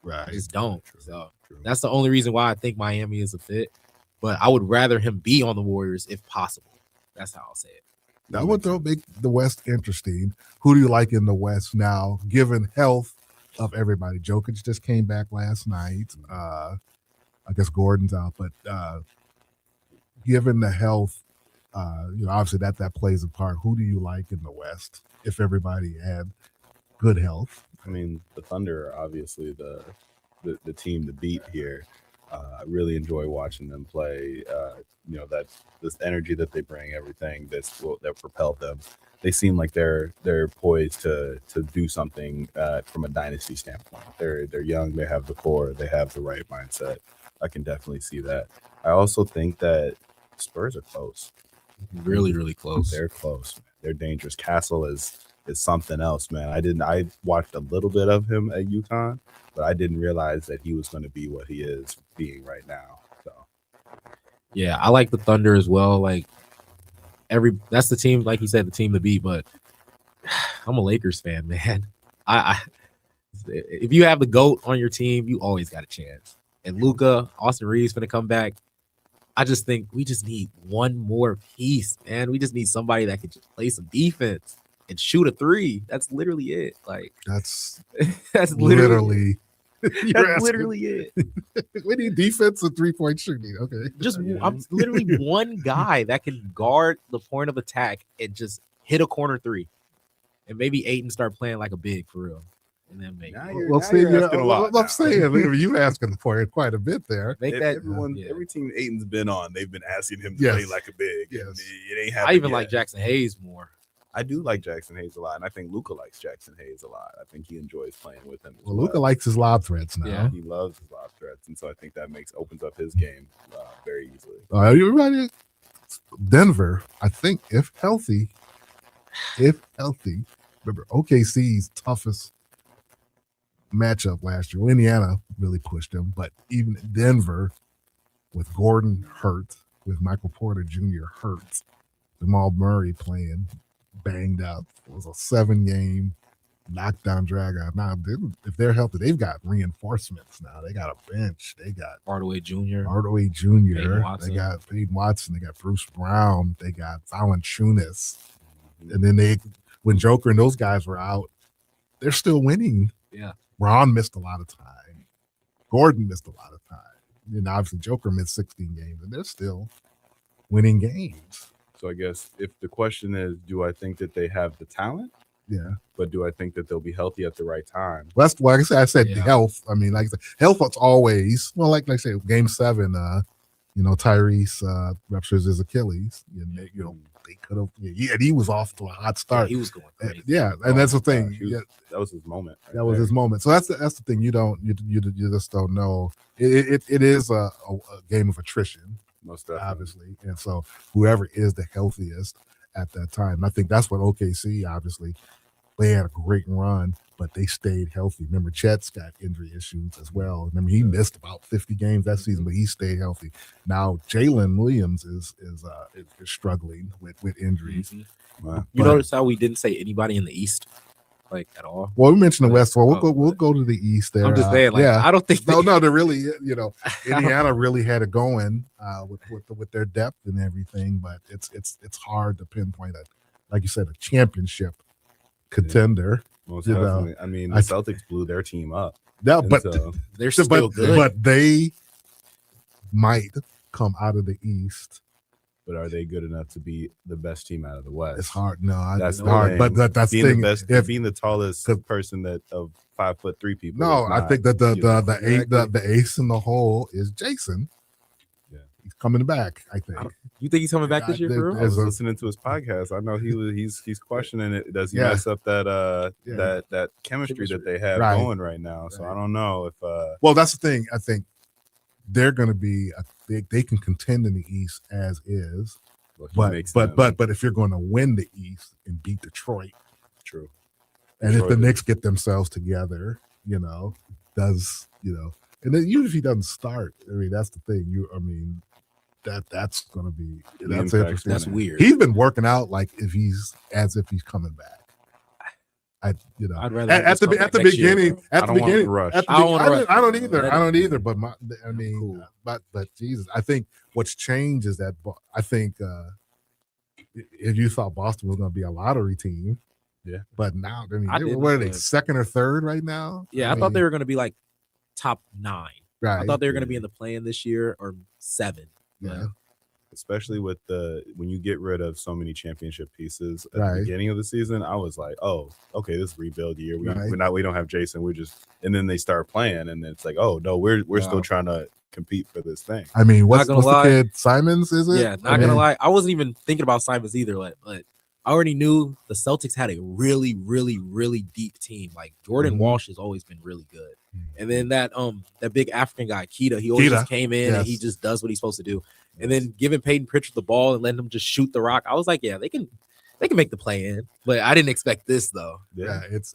Right. I just don't. So that's the only reason why I think Miami is a fit. But I would rather him be on the Warriors if possible. That's how I'll say it. That would make the West interesting. Who do you like in the West now, given health of everybody? Jokic just came back last night. I guess Gordon's out, but given the health, obviously that plays a part. Who do you like in the West if everybody had good health? I mean, the Thunder are obviously the team to beat here. I really enjoy watching them play. That this energy that they bring, everything that propelled them. They seem like they're poised to do something from a dynasty standpoint. They're young. They have the core. They have the right mindset. I can definitely see that. I also think that Spurs are close. Really, really close. They're close. They're dangerous. Castle is something else, man. I watched a little bit of him at UConn, but I didn't realize that he was going to be what he is being right now. So yeah, I like the Thunder as well. Like that's the team, like you said, the team to beat. But I'm a Lakers fan, man. I if you have the GOAT on your team, you always got a chance. And Luka, Austin Reeves gonna come back. I just think we just need one more piece, man. We just need somebody that can just play some defense and shoot a three. That's literally it. Like that's literally that's literally it. We need defense and 3-point shooting. Okay, I'm literally one guy that can guard the point of attack and just hit a corner three, and maybe Ayton start playing like a big for real. And then maybe I'm saying you asking for it quite a bit there. Every team Ayton's been on, they've been asking him to play like a big. Yes. It ain't happening. I even yet. like Jackson Hayes more. I do like Jackson Hayes a lot, and I think Luka likes Jackson Hayes a lot. I think he enjoys playing with him. Well, Luka likes his lob threats now. Yeah, he loves his lob threats, and so I think that opens up his game very easily. You ready? Denver, I think, if healthy, remember OKC's toughest matchup last year. Well, Indiana really pushed them, but even Denver, with Gordon hurt, with Michael Porter Jr. hurt, Jamal Murray playing banged up. It was a 7-game knockdown drag out. Now, if they're healthy, they've got reinforcements now. They got a bench. They got Hardaway Jr. They got Peyton Watson. They got Bruce Brown. They got Valanciunas. And then when Joker and those guys were out, they're still winning. Yeah. Ron missed a lot of time. Gordon missed a lot of time. And obviously Joker missed 16 games, and they're still winning games. So I guess if the question is, do I think that they have the talent? Yeah. But do I think that they'll be healthy at the right time? Well, that's why I said health. I mean, like I said, health is always, well, like I said, game 7, Tyrese ruptures his Achilles. They could have, and he was off to a hot start. Yeah, he was going crazy. And that's the thing. That was his moment. That was his moment. So that's the thing. You just don't know. It is a game of attrition, most definitely, obviously. And so whoever is the healthiest at that time, I think that's what OKC obviously. They had a great run, but they stayed healthy. Remember, Chet's got injury issues as well. Remember, he missed about 50 games that season, but he stayed healthy. Now, Jalen Williams is struggling with injuries. Mm-hmm. Wow. You notice how we didn't say anybody in the East, like at all? Well, we mentioned the West. Well, we'll go to the East there. I'm just saying, I don't think no, they're really, Indiana really had it going with their depth and everything, but it's hard to pinpoint like you said, a championship contender. Most definitely. I mean, the Celtics blew their team up. Yeah, but they're still good. But they might come out of the East. But are they good enough to be the best team out of the West? It's hard. No, that's hard. But that's being the best. Being the tallest person of 5'3" people. No, I think that the ace in the hole is Jason. Yeah, he's coming back. I think. You think he's coming back this year? For real? I was listening to his podcast. I know he's questioning it. Does he mess up that chemistry that they have going right now? So I don't know if. Well, that's the thing. I think they're going to be. They can contend in the East as is, but if you're going to win the East and beat Detroit, true. And Detroit, if the Knicks get themselves together, and then even if he doesn't start, I mean that's the thing. That's going to be interesting. That's weird. He's been working out like he's coming back. I'd rather at the beginning. I don't either. But but Jesus, I think what's changed is that I think if you thought Boston was going to be a lottery team, yeah. But now, I mean, I didn't, what are they, but- second or third right now? Yeah, I thought they were going to be like top 9. Right. I thought they were going to be in the play-in this year or 7. Yeah. Especially with when you get rid of so many championship pieces at Right. the beginning of the season, I was like, oh, okay, this is rebuild year. We Right. we don't have Jason. We're just, and then they start playing, and it's like, oh no, we're still trying to compete for this thing. I mean, what's gonna the lie. kid Simons? Is it? Yeah, not gonna lie, I wasn't even thinking about Simons either, but I already knew the Celtics had a really, really, really deep team. Like Jordan Mhm. Walsh has always been really good, and then that big African guy Keita, he always just came in and he yes. just does what he's supposed to do. And then giving Peyton Pritchard the ball and letting him just shoot the rock, I was like, yeah, they can make the play in, but I didn't expect this though. Yeah, it's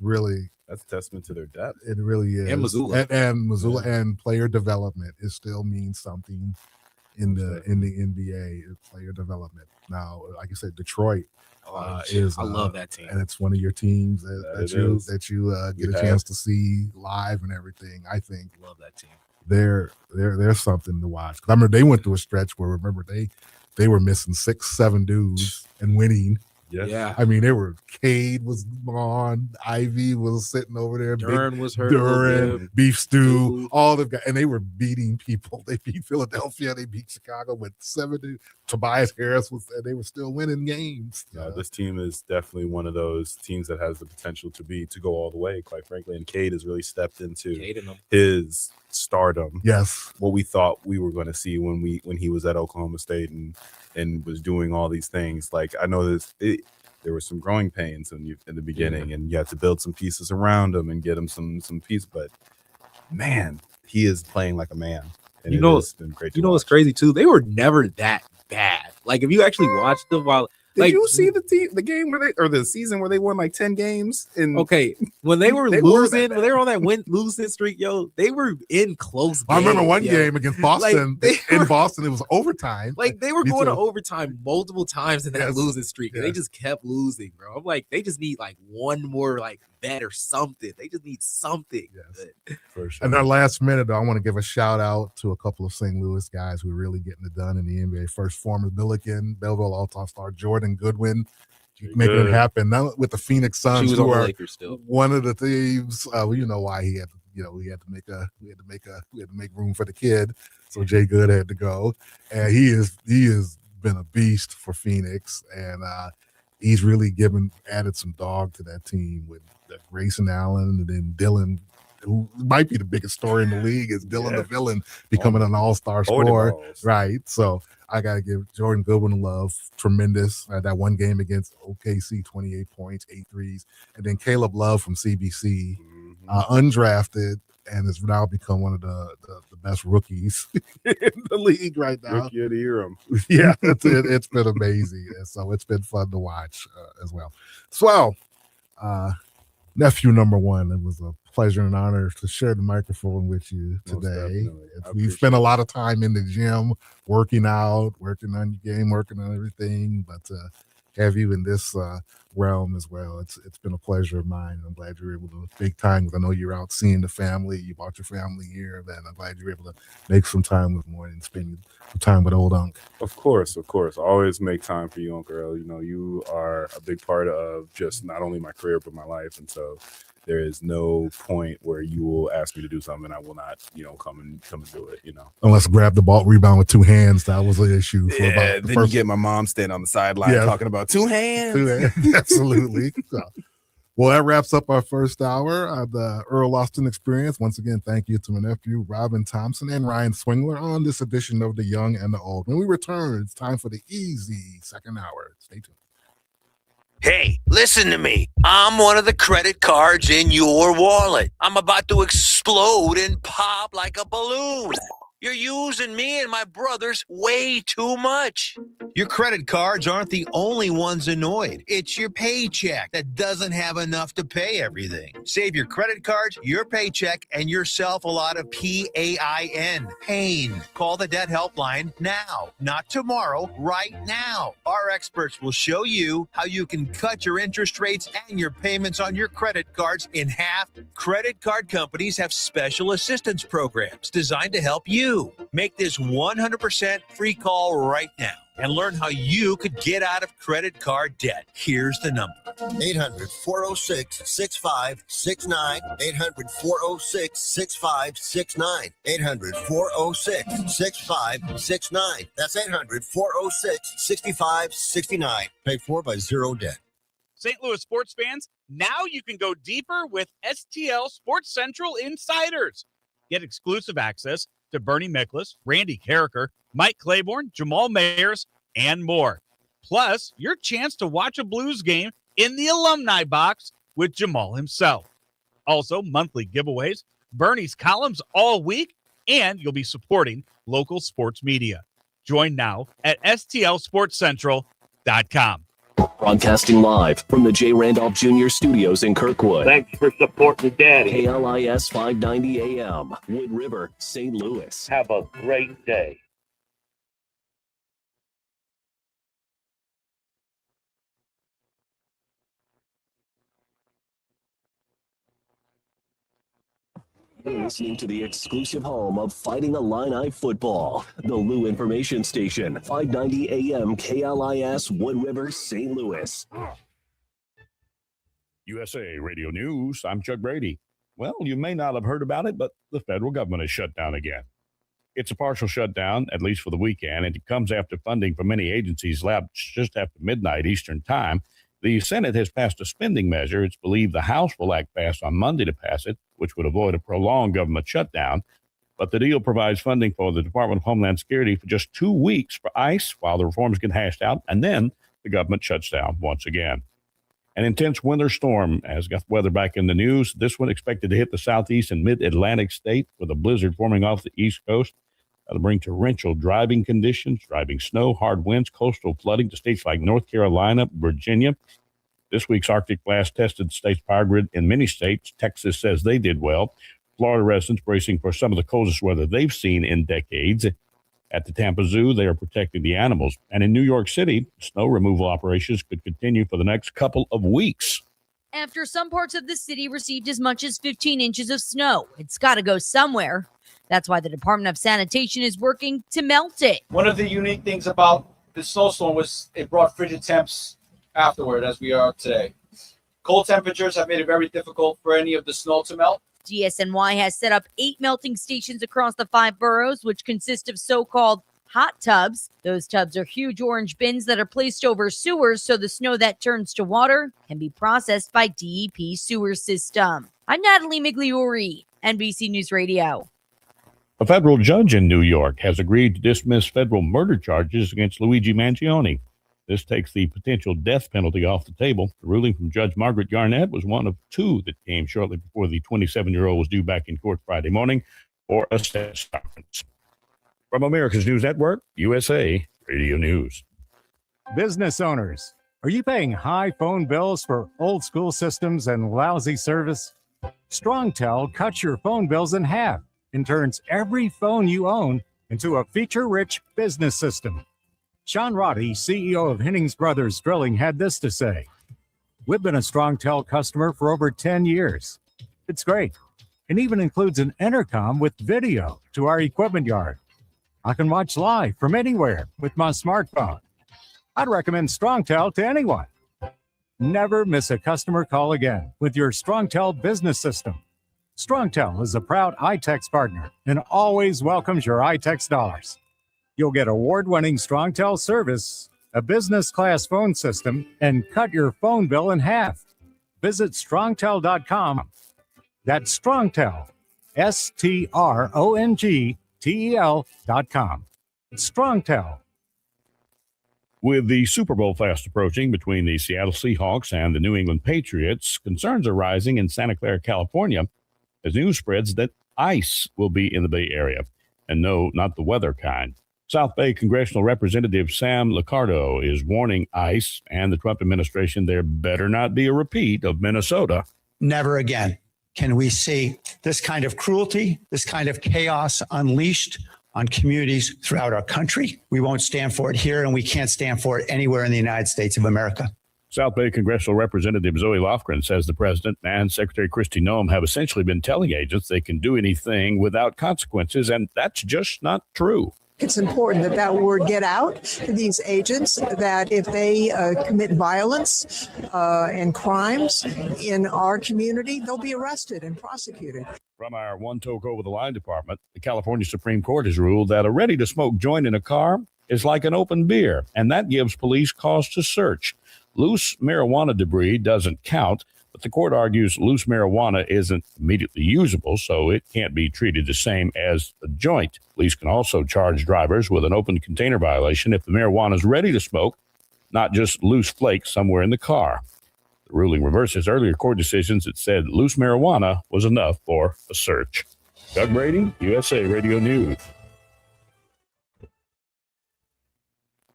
really, That's a testament to their depth. it really is. And Missoula. and Missoula and player development. It still means something in the NBA. Player development. Now, like you said, Detroit is. I love that team. and it's one of your teams that you get a chance to see live and everything. I think love that team. There's something to watch. 'Cause I remember they went through a stretch where they were missing 6-7 dudes and winning. Yeah. I mean, Cade was gone, Ivy was sitting over there, Duran was hurt a little Duran, bit. Beef Stew, all the guys, and they were beating people. They beat Philadelphia, they beat Chicago with 70. Tobias Harris and they were still winning games. This team is definitely one of those teams that has the potential to go all the way, quite frankly. And Cade has really stepped into his stardom. Yes, what we thought we were going to see when he was at Oklahoma State and was doing all these things. Like I know there were some growing pains in the beginning, and you had to build some pieces around him and get him some piece. But man, he is playing like a man. And it's been great. What's crazy too? They were never that bad. Like if you actually watched them while. Did Like, you see the game where the season where they won like 10 games? Okay, when they were losing, when they were on that losing streak, they were in close games. I remember one game against Boston. Like, Boston, it was overtime. Like they were Me going to too. overtime multiple times in that Yes. losing streak, and they Yes. just kept losing, bro. I'm like, they just need like one more like bet or something. They just need something. But- For sure. And our last minute, though, I want to give a shout out to a couple of St. Louis guys who are really getting it done in the NBA. First, former Billiken, Belleville All-Star star Jordan Goodwin, making it happen. Now with the Phoenix Suns, She was who on the are Lakers still. one of the thieves. You know why he had to. We had to make room for the kid, so Jay Good had to go, and he has been a beast for Phoenix, and he's really added some dog to that team with Grayson Allen and then Dylan, who might be the biggest story in the league, is Dylan the villain becoming an all-star scorer. balls. Right. So I got to give Jordan Goodwin love. Tremendous. That one game against OKC, 28 points, 8 threes. And then Caleb Love from CBC, undrafted, and has now become one of the best rookies in the league right now. Rookie of the year. Yeah, it's been amazing. And so it's been fun to watch as well. So, nephew number one, it was a pleasure and honor to share the microphone with you Most today. definitely. I We've spent a lot of time in the gym, working out, working on your game, working on everything, but have you in this realm as well. It's been a pleasure of mine. I'm glad you were able to make time, because I know you're out seeing the family. You brought your family here, and I'm glad you were able to make some time with more and spend some time with old Unc. Of course. Always make time for you, Uncle Earl. You are a big part of just not only my career, but my life. And so there is no point where you will ask me to do something and I will not, come and do it, Unless grab the ball, rebound with two hands. That was an issue for about the then first you get my mom standing on the sideline talking about two hands. Absolutely. So, well, that wraps up our first hour of the Earl Austin Experience. Once again, thank you to my nephew, Robin Thompson and Ryan Swingler on this edition of The Young and the Old. When we return, it's time for the easy second hour. Stay tuned. Hey, listen to me. I'm one of the credit cards in your wallet. I'm about to explode and pop like a balloon. You're using me and my brothers way too much. Your credit cards aren't the only ones annoyed. It's your paycheck that doesn't have enough to pay everything. Save your credit cards, your paycheck, and yourself a lot of PAIN. Pain. Call the debt helpline now, not tomorrow, right now. Our experts will show you how you can cut your interest rates and your payments on your credit cards in half. Credit card companies have special assistance programs designed to help you. Make this 100% free call right now. and learn how you could get out of credit card debt. Here's the number. 800-406-6569. 800-406-6569. 800-406-6569. That's 800-406-6569. Paid for by Zero Debt. St. Louis sports fans, now you can go deeper with STL Sports Central Insiders. Get exclusive access to Bernie Miklasz, Randy Carricker, Mike Claiborne, Jamal Mayers, and more. Plus, your chance to watch a Blues game in the alumni box with Jamal himself. Also, monthly giveaways, Bernie's columns all week, and you'll be supporting local sports media. Join now at stlsportscentral.com. Broadcasting live from the J. Randolph Jr. Studios in Kirkwood. Thanks for supporting Daddy. KLIS 590 AM, Wood River, St. Louis. Have a great day. You're listening to the exclusive home of Fighting Illini football, the Lou Information Station, 590 AM KLIS, Wood River, St. Louis. USA Radio News, I'm Chuck Brady. Well, you may not have heard about it, but the federal government is shut down again. It's a partial shutdown, at least for the weekend, and it comes after funding for many agencies lapsed just after midnight Eastern Time. The Senate has passed a spending measure. It's believed the House will act fast on Monday to pass it, which would avoid a prolonged government shutdown. But the deal provides funding for the Department of Homeland Security for just 2 weeks for ICE while the reforms get hashed out, and then the government shuts down once again. An intense winter storm has got weather back in the news. This one expected to hit the southeast and mid-Atlantic state with a blizzard forming off the east coast. That'll bring torrential driving conditions, driving snow, hard winds, coastal flooding to states like North Carolina, Virginia. This week's Arctic blast tested the state's power grid in many states. Texas says they did well. Florida residents bracing for some of the coldest weather they've seen in decades. At the Tampa Zoo, they are protecting the animals. And in New York City, snow removal operations could continue for the next couple of weeks. After some parts of the city received as much as 15 inches of snow, it's got to go somewhere. That's why the Department of Sanitation is working to melt it. One of the unique things about the snowstorm was it brought frigid temps afterward, as we are today. Cold temperatures have made it very difficult for any of the snow to melt. DSNY has set up 8 melting stations across the 5 boroughs, which consist of so-called hot tubs. Those tubs are huge orange bins that are placed over sewers so the snow that turns to water can be processed by DEP sewer system. I'm Natalie Migliori, NBC News Radio. A federal judge in New York has agreed to dismiss federal murder charges against Luigi Mangione. This takes the potential death penalty off the table. The ruling from Judge Margaret Garnett was one of 2 that came shortly before the 27-year-old was due back in court Friday morning for a status conference. From America's News Network, USA Radio News. Business owners, are you paying high phone bills for old school systems and lousy service? StrongTel cuts your phone bills in half and turns every phone you own into a feature-rich business system. Sean Roddy, CEO of Hennings Brothers Drilling, had this to say: "We've been a StrongTel customer for over 10 years. It's great. It even includes an intercom with video to our equipment yard. I can watch live from anywhere with my smartphone. I'd recommend StrongTel to anyone. Never miss a customer call again with your StrongTel business system. StrongTel is a proud iTex partner and always welcomes your iTex dollars. You'll get award-winning StrongTel service, a business-class phone system, and cut your phone bill in half. Visit strongtel.com. That's StrongTel, StrongTel.com. StrongTel. With the Super Bowl fast approaching between the Seattle Seahawks and the New England Patriots, concerns are rising in Santa Clara, California, as news spreads that ice will be in the Bay Area. And no, not the weather kind. South Bay Congressional Representative Sam Liccardo is warning ICE and the Trump administration there better not be a repeat of Minnesota. Never again can we see this kind of cruelty, this kind of chaos unleashed on communities throughout our country. We won't stand for it here, and we can't stand for it anywhere in the United States of America. South Bay Congressional Representative Zoe Lofgren says the president and Secretary Kristi Noem have essentially been telling agents they can do anything without consequences, and that's just not true. It's important that that word get out to these agents, that if they commit violence and crimes in our community, they'll be arrested and prosecuted. From our One Toke Over the Line department, the California Supreme Court has ruled that a ready-to-smoke joint in a car is like an open beer, and that gives police cause to search. Loose marijuana debris doesn't count, but the court argues loose marijuana isn't immediately usable, so it can't be treated the same as a joint. Police can also charge drivers with an open container violation if the marijuana is ready to smoke, not just loose flakes somewhere in the car. The ruling reverses earlier court decisions that said loose marijuana was enough for a search. Doug Brady, USA Radio News.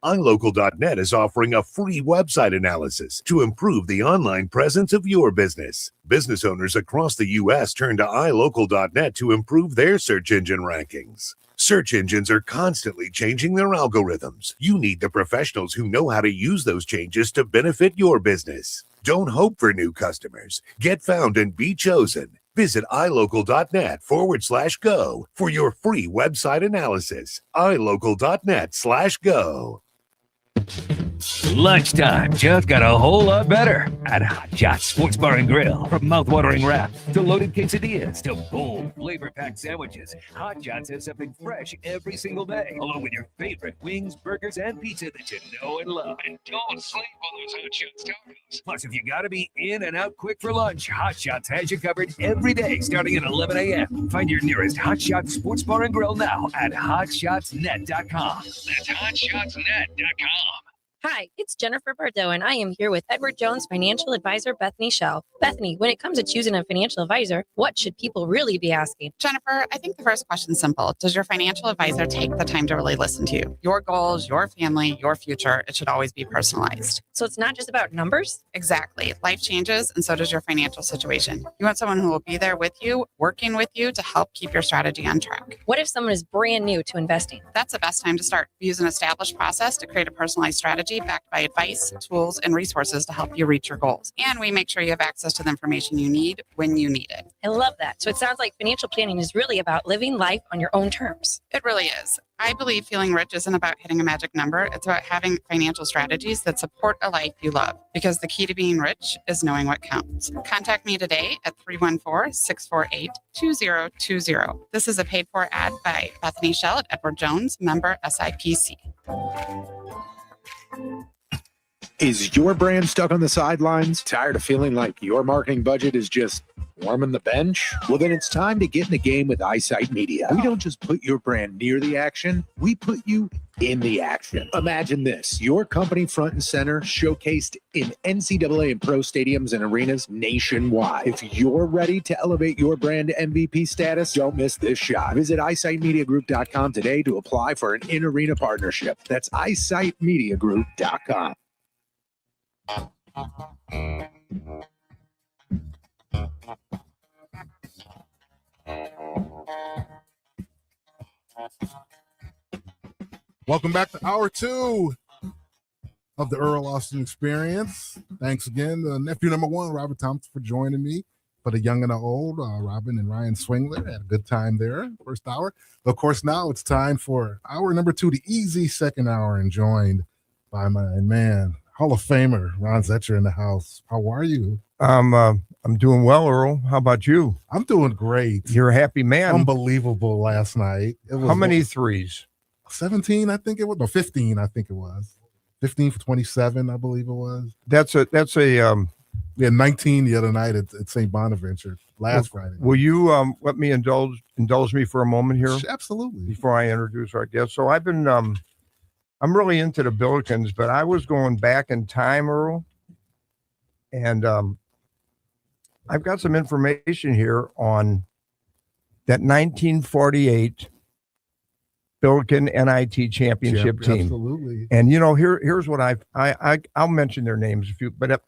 iLocal.net is offering a free website analysis to improve the online presence of your business. Business owners across the U.S. turn to iLocal.net to improve their search engine rankings. Search engines are constantly changing their algorithms. You need the professionals who know how to use those changes to benefit your business. Don't hope for new customers. Get found and be chosen. Visit iLocal.net/go for your free website analysis. iLocal.net/go. Lunchtime just got a whole lot better at Hot Shots Sports Bar and Grill. From mouth-watering wraps to loaded quesadillas to bold, flavor-packed sandwiches, Hot Shots has something fresh every single day, along with your favorite wings, burgers, and pizza that you know and love. And don't sleep on those Hot Shots tacos. Plus, if you gotta be in and out quick for lunch, Hot Shots has you covered every day starting at 11 a.m. Find your nearest Hot Shots Sports Bar and Grill now at hotshotsnet.com. That's hotshotsnet.com. Hi, it's Jennifer Bardot, and I am here with Edward Jones financial advisor Bethany Shell. Bethany, when it comes to choosing a financial advisor, what should people really be asking? Jennifer, I think the first question is simple. Does your financial advisor take the time to really listen to you? Your goals, your family, your future, it should always be personalized. So it's not just about numbers? Exactly. Life changes, and so does your financial situation. You want someone who will be there with you, working with you to help keep your strategy on track. What if someone is brand new to investing? That's the best time to start. Use an established process to create a personalized strategy backed by advice, tools, and resources to help you reach your goals. And we make sure you have access to the information you need when you need it. I love that. So it sounds like financial planning is really about living life on your own terms. It really is. I believe feeling rich isn't about hitting a magic number. It's about having financial strategies that support a life you love. Because the key to being rich is knowing what counts. Contact me today at 314-648-2020. This is a paid-for ad by Bethany Shell at Edward Jones, member SIPC. Is your brand stuck on the sidelines? Tired of feeling like your marketing budget is just warming the bench? Well, then it's time to get in the game with EyeSight Media. We don't just put your brand near the action, we put you in the action. Imagine this, your company front and center, showcased in NCAA and pro stadiums and arenas nationwide. If you're ready to elevate your brand to MVP status, don't miss this shot. Visit eyesightmediagroup.com today to apply for an in-arena partnership. That's eyesightmediagroup.com. Welcome back to hour 2 of the Earl Austin Experience. Thanks again to nephew number 1, Robert Thompson, for joining me. For the young and the old, Robin and Ryan Swingler had a good time there, first hour. Of course, now it's time for hour number 2, the easy second hour, and joined by my man, Hall of Famer Ron Zetcher in the house. How are you? I'm doing well, Earl. How about you? I'm doing great. You're a happy man. Unbelievable last night. It was how many threes? 17, I think it was. No, 15, I think it was. 15 for 27, I believe it was. That's a yeah, 19 the other night at St. Bonaventure last Friday. Will you let me indulge me for a moment here? Absolutely. Before I introduce our guest. So I've been I'm really into the Billikens, but I was going back in time, Earl, and I've got some information here on that 1948 Billiken NIT championship team. Absolutely. And here's what I'll mention their names but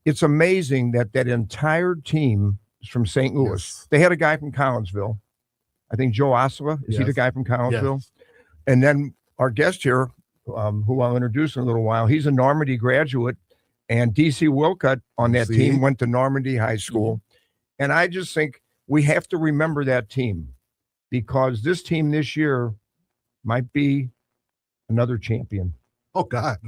it's amazing that entire team is from St. Louis. Yes. They had a guy from Collinsville. I think Joe Ossola. Is he the guy from Collinsville? Yes. And then our guest here, who I'll introduce in a little while, he's a Normandy graduate, and DC Wilcutt on that team went to Normandy High School. Mm-hmm. And I just think we have to remember that team, because this team this year might be another champion. Oh God.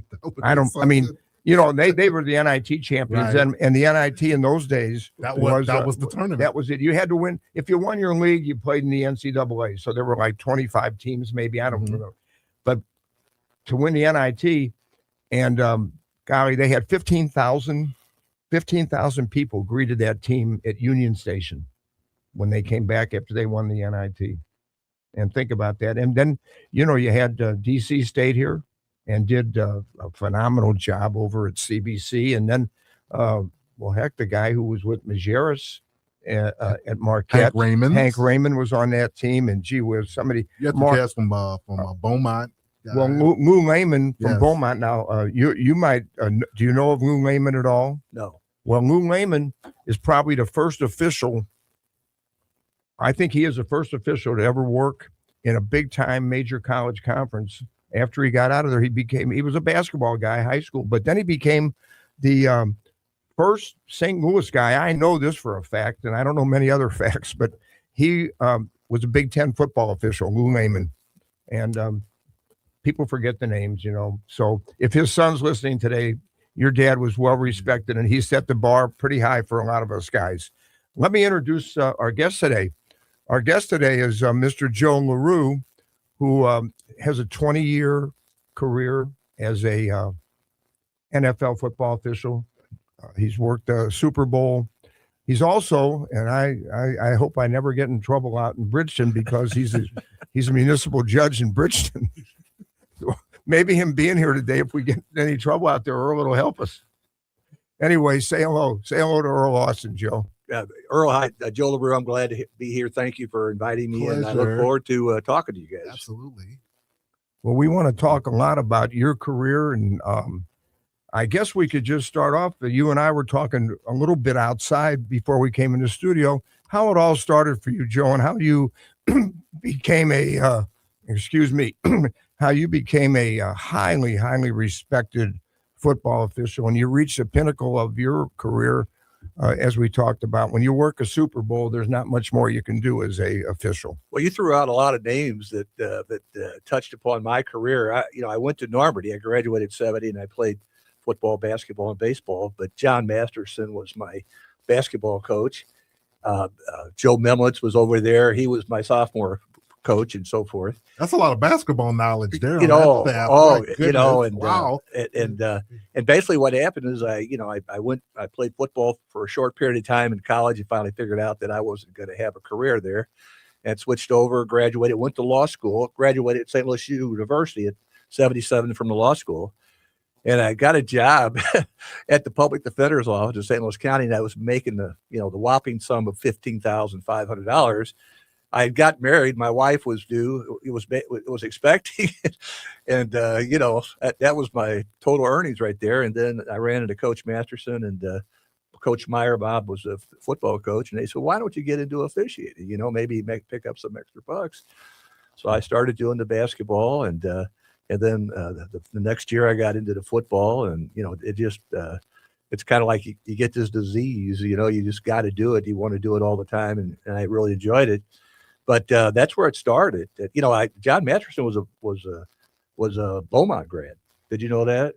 I mean, you know, they were the NIT champions, Right. and the NIT in those days that was the tournament. That was it. You had to win. If you won your league, you played in the NCAA. So there were like 25 teams, maybe. I don't know. But to win the NIT, and golly, they had 15,000 people greeted that team at Union Station when they came back after they won the NIT. And think about that. And then, you know, you had DC State here and did a phenomenal job over at CBC. And then, well, heck, the guy who was with Majerus at Marquette, Hank Raymond was on that team. And gee whiz, somebody. You had the cast from Beaumont. Well, Lou Lehman from Yes. Beaumont. Now, you might, do you know of Lou Lehman at all? No. Well, Lou Lehman is probably the first official. I think he is the first official to ever work in a big time major college conference. After he got out of there, he was a basketball guy, high school, but then he became the first St. Louis guy. I know this for a fact, and I don't know many other facts, but he was a Big Ten football official, Lou Lehman. And people forget the names, you know. So if his son's listening today, your dad was well respected, and he set the bar pretty high for a lot of us guys. Let me introduce our guest today. Our guest today is Mr. Joe LaRue, who has a 20-year career as a NFL football official. He's worked Super Bowl. He's also, and I hope I never get in trouble out in Bridgeton because he's a municipal judge in Bridgeton. So maybe him being here today, if we get in any trouble out there, Earl will help us. Anyway, say hello. Say hello to Earl Austin, Joe. Earl, hi, Joe LaRue. I'm glad to be here. Thank you for inviting me, and I look forward to talking to you guys. Absolutely. Well, we want to talk a lot about your career, and I guess we could just start off. You and I were talking a little bit outside before we came in the studio, how it all started for you, Joe, and how you became a, how you became a highly, highly respected football official, and you reached the pinnacle of your career. As we talked about, when you work a Super Bowl, there's not much more you can do as a official. Well, you threw out a lot of names that touched upon my career. I went to Normandy. I graduated 70, and I played football, basketball, and baseball. But John Masterson was my basketball coach. Joe Memlitz was over there. He was my sophomore coach, and so forth. That's a lot of basketball knowledge there. Wow. And basically what happened is I played football for a short period of time in college and finally figured out that I wasn't going to have a career there, and switched over, graduated, went to law school, graduated at St. Louis University at 77 from the law school. And I got a job at the public defender's office in St. Louis County, and I was making the whopping sum of $15,500. I had got married. My wife was due. It was expecting, and that was my total earnings right there. And then I ran into Coach Masterson and Coach Meyer. Bob was a football coach, and they said, "Why don't you get into officiating? Maybe pick up some extra bucks." So I started doing the basketball, and then the next year I got into the football, and it just it's kind of like you get this disease. You just got to do it. You want to do it all the time, and I really enjoyed it. But that's where it started. John Masterson was a Beaumont grad. Did you know that?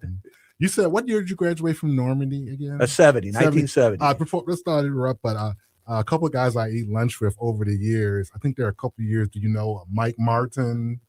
You said, what year did you graduate from Normandy again? 1970. Let's not interrupt, but a couple of guys I eat lunch with over the years. I think there are a couple of years. Do you know Mike Martin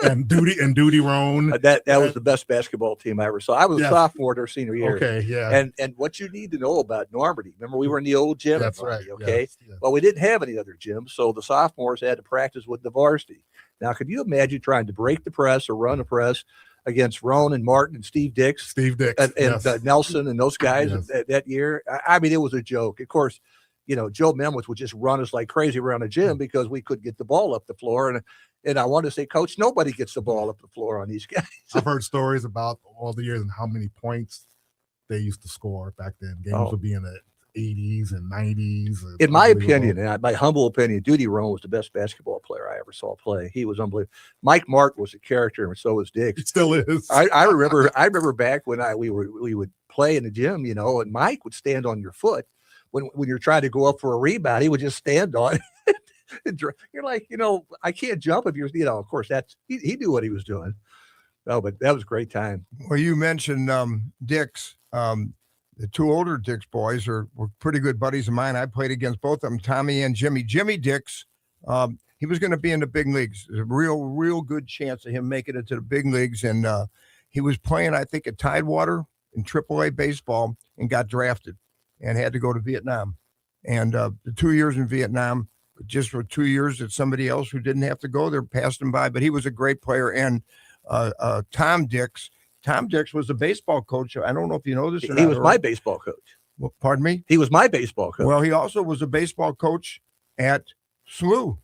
and Duty Roan? That was the best basketball team I ever saw. I was a sophomore their senior year. Okay, yeah. And what you need to know about Normandy, remember we were in the old gym. That's at Normandy, right. okay. Yes. Well, we didn't have any other gyms, so the sophomores had to practice with the varsity. Now, could you imagine trying to break the press or run a press against Roan and Martin and Steve Dix and yes. Nelson and those guys that year? I mean, it was a joke. Of course, Joe Memlitz would just run us like crazy around the gym because we couldn't get the ball up the floor. And I want to say, Coach, nobody gets the ball up the floor on these guys. I've heard stories about all the years and how many points they used to score back then. Games would be in the 80s and 90s. In my opinion, and my humble opinion, Duty Roan was the best basketball player I ever saw play. He was unbelievable. Mike Martin was a character, and so was Dix. He still is. I remember back when we would play in the gym, and Mike would stand on your foot. When you're trying to go up for a rebound, he would just stand on it. You're like, I can't jump if you're, of course he knew what he was doing. No, but that was a great time. Well, you mentioned Dix. The two older Dix boys were pretty good buddies of mine. I played against both of them, Tommy and Jimmy. Jimmy Dix, he was going to be in the big leagues. There's a real good chance of him making it to the big leagues. And he was playing, I think, at Tidewater in AAA baseball and got drafted and had to go to Vietnam. And the 2 years in Vietnam, just for 2 years that somebody else who didn't have to go there passed him by. But he was a great player. And Tom Dix was a baseball coach. I don't know if you know this or not. He was my baseball coach. Well, pardon me? He was my baseball coach. Well, he also was a baseball coach at SLU.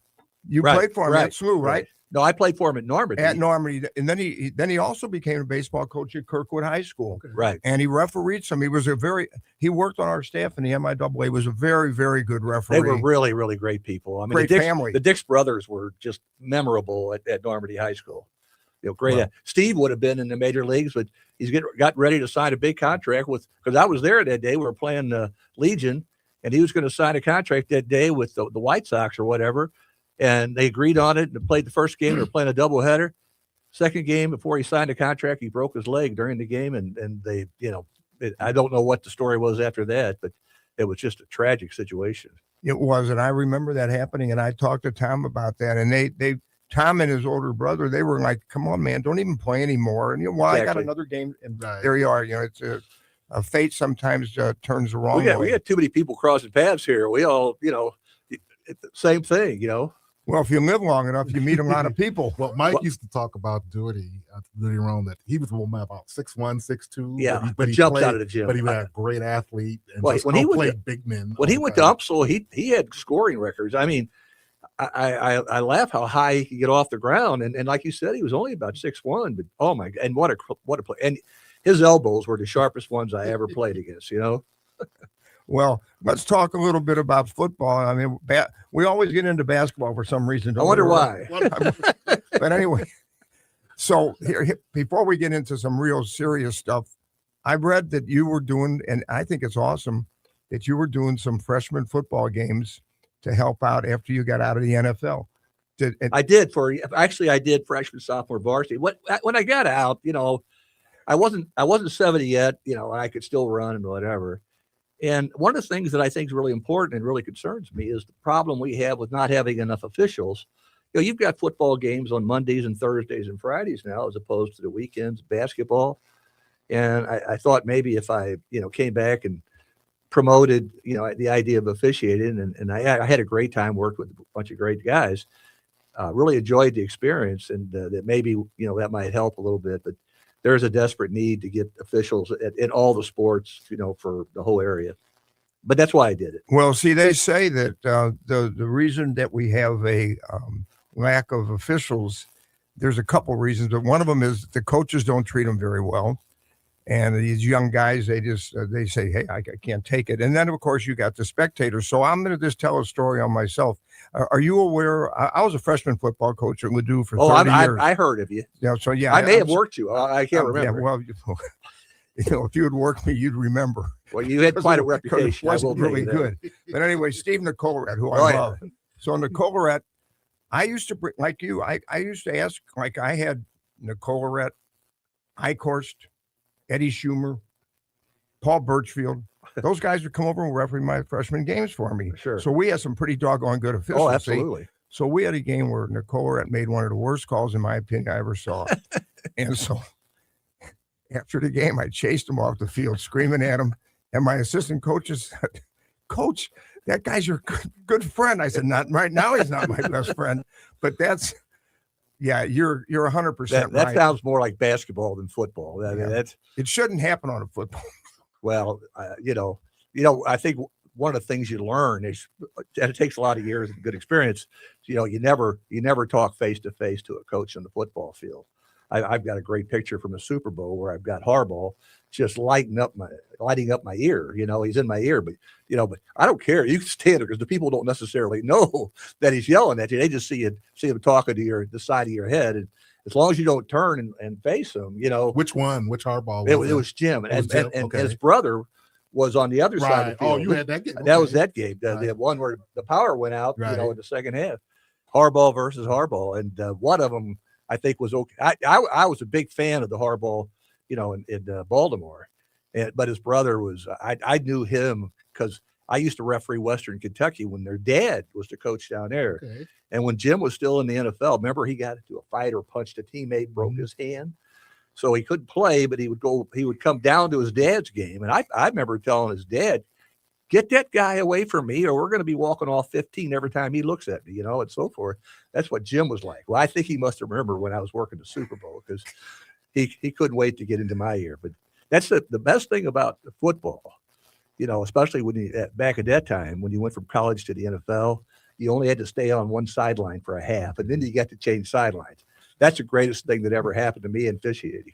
You played for him at SLU, right? No, I played for him at Normandy. At Normandy. And then he also became a baseball coach at Kirkwood High School. Right. And he refereed some. He worked on our staff in the MIAA. He was a very, very good referee. They were really, really great people. I mean, great family. The Dix brothers were just memorable at Normandy High School. Great. Well, Steve would have been in the major leagues, but he's got ready to sign a big contract because I was there that day. We were playing Legion, and he was going to sign a contract that day with the White Sox or whatever. And they agreed on it and played the first game. They were playing a doubleheader. Second game, before he signed a contract, he broke his leg during the game. And they, I don't know what the story was after that, but it was just a tragic situation. It was. And I remember that happening. And I talked to Tom about that. And Tom and his older brother, they were like, come on, man, don't even play anymore. And exactly. I got another game. And there you are. It's a fate sometimes turns the wrong way. We had too many people crossing paths here. We all, same thing, Well, if you live long enough, you meet a lot of people. Well, Mike used to talk about Doherty Rome, that he was about 6'1", 6'2". Yeah, but he jumped played, out of the gym. But he was a great athlete. And when he played big men. When he went to Upsall, he had scoring records. I mean, I laugh how high he could get off the ground, and like you said, he was only about 6'1", but oh my God, and what a play! And his elbows were the sharpest ones I ever played against. Well, let's talk a little bit about football. I mean, we always get into basketball for some reason. I wonder why. But anyway, so here, before we get into some real serious stuff, I read that you were doing, and I think it's awesome that you were doing some freshman football games to help out after you got out of the NFL. I did freshman, sophomore varsity. When I got out, I wasn't 70 yet, I could still run and whatever. And one of the things that I think is really important and really concerns me is the problem we have with not having enough officials. You've got football games on Mondays and Thursdays and Fridays now, as opposed to the weekends, basketball. And I thought maybe if I, came back and promoted, the idea of officiating, and I had a great time, worked with a bunch of great guys, really enjoyed the experience, and that maybe, that might help a little bit. But there's a desperate need to get officials in all the sports, for the whole area. But that's why I did it. Well, see, they say that the reason that we have a lack of officials, there's a couple reasons, but one of them is the coaches don't treat them very well. And these young guys, they say, hey, I can't take it. And then, of course, you got the spectators. So I'm going to just tell a story on myself. Are you aware? I was a freshman football coach at Ladue for 30 years. I heard of you. Yeah, so yeah. I may have worked you. I can't remember. Yeah, well, if you had worked me, you'd remember. Well, you had quite a reputation. It wasn't really good. But anyway, Steve Nicolerat, who I love. So Nicolerat, I used to bring, like you, I used to ask, like I had Nicolerat, Eichhorst, Eddie Schumer, Paul Birchfield. Those guys would come over and referee my freshman games for me. Sure. So we had some pretty doggone good officials. Oh, absolutely. So we had a game where Nicolerat made one of the worst calls, in my opinion, I ever saw. And so after the game, I chased him off the field, screaming at him. And my assistant coaches said, Coach, that guy's your good friend. I said, not right now. He's not my best friend. But that's, yeah, you're 100% right. That sounds more like basketball than football. I mean, it shouldn't happen on a football. Well, I think one of the things you learn is, and it takes a lot of years and good experience. You never talk face to face to a coach on the football field. I've got a great picture from a Super Bowl where I've got Harbaugh just lighting up my ear. He's in my ear, but I don't care. You can stand there because the people don't necessarily know that he's yelling at you. They just see him talking to the side of your head. And as long as you don't turn and face him, Which one? Which Harbaugh? It was Jim. And his brother was on the other side of the Right. Oh, field. you had that game. That was Okay. that game, the one where the power went out, Right. in the second half. Harbaugh versus Harbaugh, and one of them I think was okay. I was a big fan of the Harbaugh, in Baltimore, but his brother was. I knew him because I used to referee Western Kentucky when their dad was the coach down there. Okay. And when Jim was still in the NFL, remember he got into a fight or punched a teammate, broke his hand. So he couldn't play, but he would come down to his dad's game. And I remember telling his dad, get that guy away from me or we're going to be walking off 15 every time he looks at me, and so forth. That's what Jim was like. Well, I think he must have remembered when I was working the Super Bowl because he couldn't wait to get into my ear. But that's the best thing about the football, especially when back at that time, when you went from college to the NFL, you only had to stay on one sideline for a half, and then you got to change sidelines. That's the greatest thing that ever happened to me in officiating.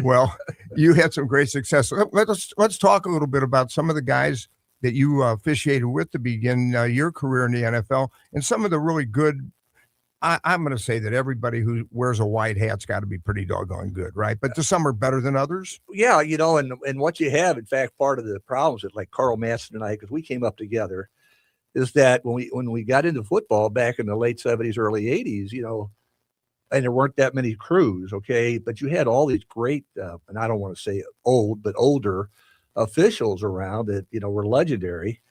Well, you had some great success. Let's talk a little bit about some of the guys that you officiated with to begin your career in the NFL, and some of the really good. I'm going to say that everybody who wears a white hat's got to be pretty doggone good, right? But some are better than others. Yeah, and what you have, in fact, part of the problems that like Carl Manson and I, because we came up together, is that when we got into football back in the late 70s, early 80s, and there weren't that many crews, okay, but you had all these great, and I don't want to say old, but older officials around that, were legendary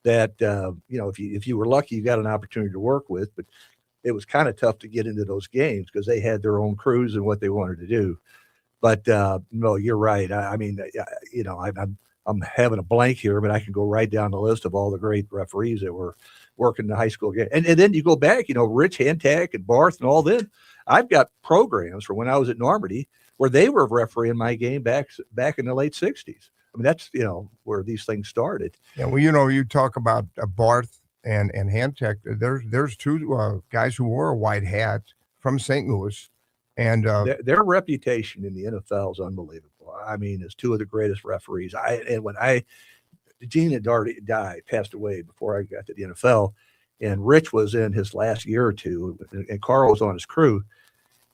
that, if you were lucky, you got an opportunity to work with, but it was kind of tough to get into those games because they had their own crews and what they wanted to do. But no, you're right. I'm having a blank here, but I can go right down the list of all the great referees that were working the high school game. And then you go back, Rich Hantak and Barth and all them. I've got programs from when I was at Normandy where they were refereeing my game back in the late 60s. I mean, that's, where these things started. Yeah, well, you talk about Barth and Hantek. There's two guys who wore a white hat from St. Louis. And their reputation in the NFL is unbelievable. I mean, as two of the greatest referees. Gene had already passed away before I got to the NFL, and Rich was in his last year or two, and Carl was on his crew.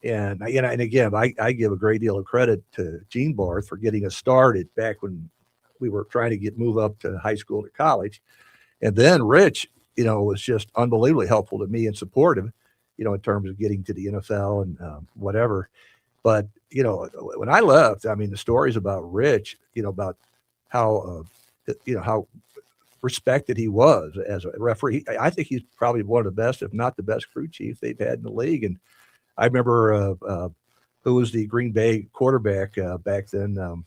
And again, I give a great deal of credit to Gene Barth for getting us started back when we were trying to move up to high school to college. And then Rich, was just unbelievably helpful to me and supportive, in terms of getting to the NFL and whatever. But, when I left, I mean, the stories about Rich, about how, how respected he was as a referee. I think he's probably one of the best, if not the best crew chief they've had in the league. And I remember who was the Green Bay quarterback back then?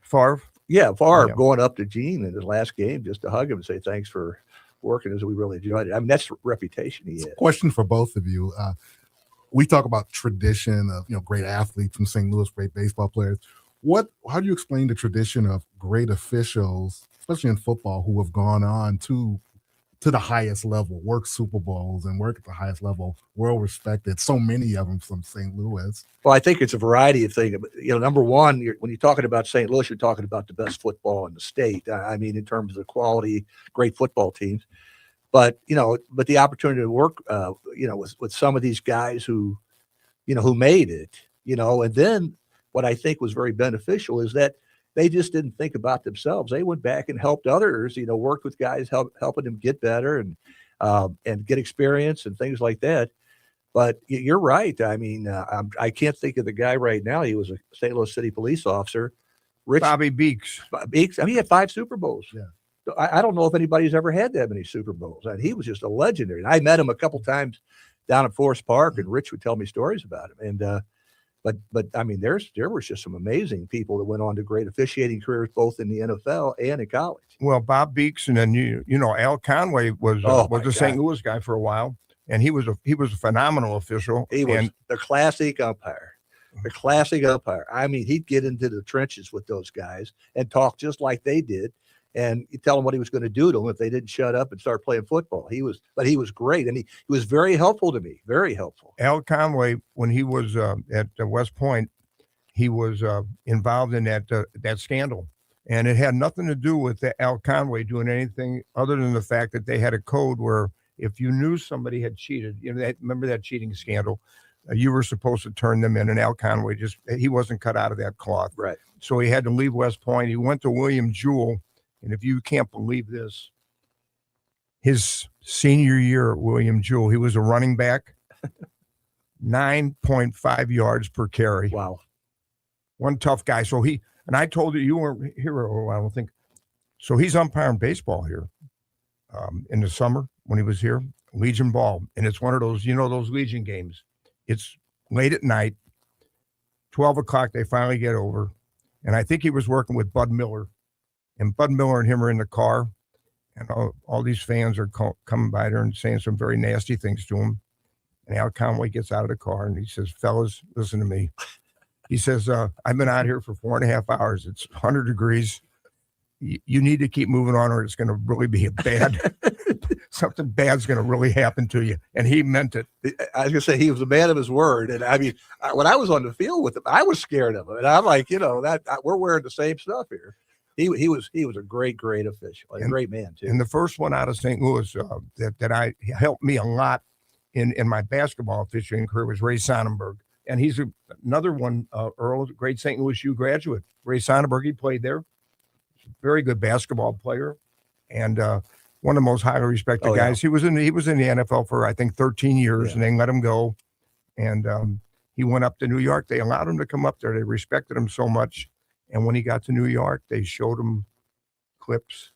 Favre. Yeah, Favre going up to Gene in his last game just to hug him and say, thanks for working as we really enjoyed it. I mean, that's the reputation he had. Question for both of you. We talk about tradition of, great athletes from St. Louis, great baseball players. How do you explain the tradition of great officials, especially in football, who have gone on to the highest level, work Super Bowls and work at the highest level, well respected, so many of them from St. Louis? Well, I think it's a variety of things. Number one, when you're talking about St. Louis, you're talking about the best football in the state. I mean, in terms of quality, great football teams. But, the opportunity to work, with some of these guys who made it, and then what I think was very beneficial is that they just didn't think about themselves. They went back and helped others, worked with guys, helping them get better and get experience and things like that. But you're right. I mean, I can't think of the guy right now. He was a St. Louis City police officer. Bobby Beeks. Beeks. I mean, he had 5 Super Bowls. Yeah. I don't know if anybody's ever had that many Super Bowls. And he was just a legendary. And I met him a couple times down at Forest Park, and Rich would tell me stories about him. And but I mean, there was just some amazing people that went on to great officiating careers, both in the NFL and in college. Well, Bob Beeks, and then Al Conway was a St. Louis guy for a while, and he was a phenomenal official. He was the classic umpire. The classic umpire. I mean, he'd get into the trenches with those guys and talk just like they did. And you tell him what he was going to do to them if they didn't shut up and start playing football. He was great, and he was very helpful to me. Very helpful. Al Conway, when he was at West Point, he was involved in that scandal, and it had nothing to do with Al Conway doing anything other than the fact that they had a code where if you knew somebody had cheated, remember that cheating scandal, you were supposed to turn them in. And Al Conway he wasn't cut out of that cloth. Right. So he had to leave West Point. He went to William Jewell And if you can't believe this, his senior year at William Jewell, he was a running back, 9.5 yards per carry. Wow. One tough guy. So and I told you weren't here, I don't think. So he's umpiring baseball here in the summer when he was here, Legion ball. And it's one of those, those Legion games. It's late at night, 12 o'clock, they finally get over. And I think he was working with Bud Miller. And Bud Miller and him are in the car. And all these fans are coming by there and saying some very nasty things to him. And Al Conway gets out of the car and he says, fellas, listen to me. He says, I've been out here for 4.5 hours. It's 100 degrees. You need to keep moving on or it's going to really be something bad's going to really happen to you. And he meant it. I was going to say, he was a man of his word. And I mean, when I was on the field with him, I was scared of him. And I'm like, we're wearing the same stuff here. He was a great official, a great man too. And the first one out of St. Louis that helped me a lot in my basketball officiating career was Ray Sonnenberg. And he's another one, Earl, great St. Louis U graduate. Ray Sonnenberg, he played there. Very good basketball player, and one of the most highly respected guys. Yeah. He was in the NFL for I think 13 years, and they let him go. And he went up to New York. They allowed him to come up there. They respected him so much. And when he got to New York, they showed him clips.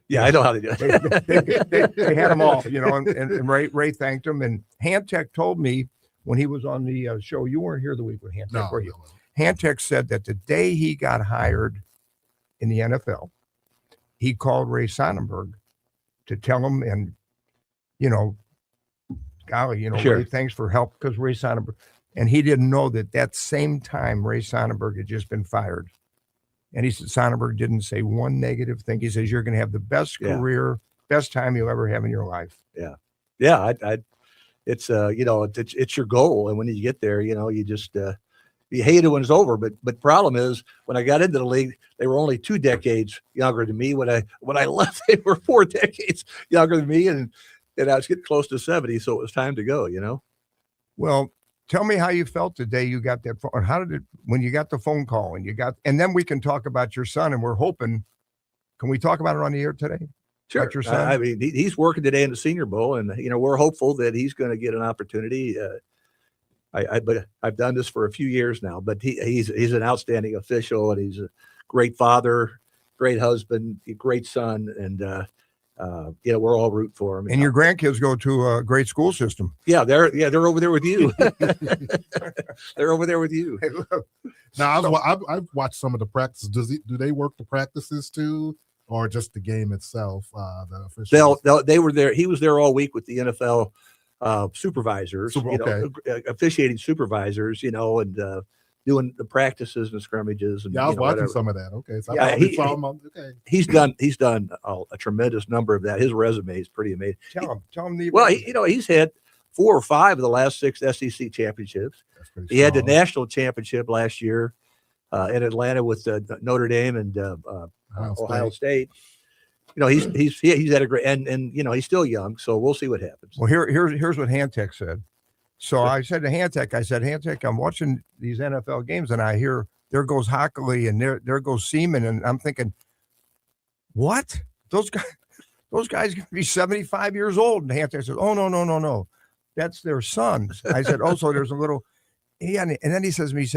Yeah, I know how they do it. They had them all, and Ray thanked him. And Hantek told me when he was on the show, you weren't here the week with Hantek, were you? No. Hantek said that the day he got hired in the NFL, he called Ray Sonnenberg to tell him, and, golly, sure. Ray, thanks for help, because Ray Sonnenberg, and he didn't know that same time Ray Sonnenberg had just been fired. And he said, Sonnenberg didn't say one negative thing. He says, you're going to have the best career, best time you'll ever have in your life. Yeah. Yeah. It's your goal. And when you get there, you just, you hate it when it's over, but problem is when I got into the league, they were only 2 decades younger than me. When I left, they were 4 decades younger than me, and I was getting close to 70, so it was time to go. Well, tell me how you felt the day you got that phone. How did it when you got the phone call and then we can talk about your son, and we're hoping. Can we talk about it on the air today? Sure. About your son? I mean, he's working today in the Senior Bowl, and we're hopeful that he's going to get an opportunity. But I've done this for a few years now, but he's an outstanding official, and he's a great father, great husband, a great son. And, we're all rooting for him. And your grandkids go to a great school system. Yeah. They're over there with you. They're over there with you. Hey, look. Now I've watched some of the practices. Do they work the practices too, or just the game itself? The officials? They were there. He was there all week with the NFL supervisors, officiating supervisors, and doing the practices and scrimmages. And I was watching some of that. Okay, so he's done a tremendous number of that. His resume is pretty amazing. Tell him. Well, he's had 4 or 5 of the last 6 SEC championships. He had the national championship last year in Atlanta with Notre Dame and Ohio State. He's had a great, and he's still young, so we'll see what happens. Well, here's what Hantek said. So I said to Hantek, I'm watching these NFL games and I hear there goes Hockley and there goes Seaman, and I'm thinking, what? Those guys going to be 75 years old. And Hantek says, oh, no. That's their sons. I said, oh, so there's a little, and then he says to me,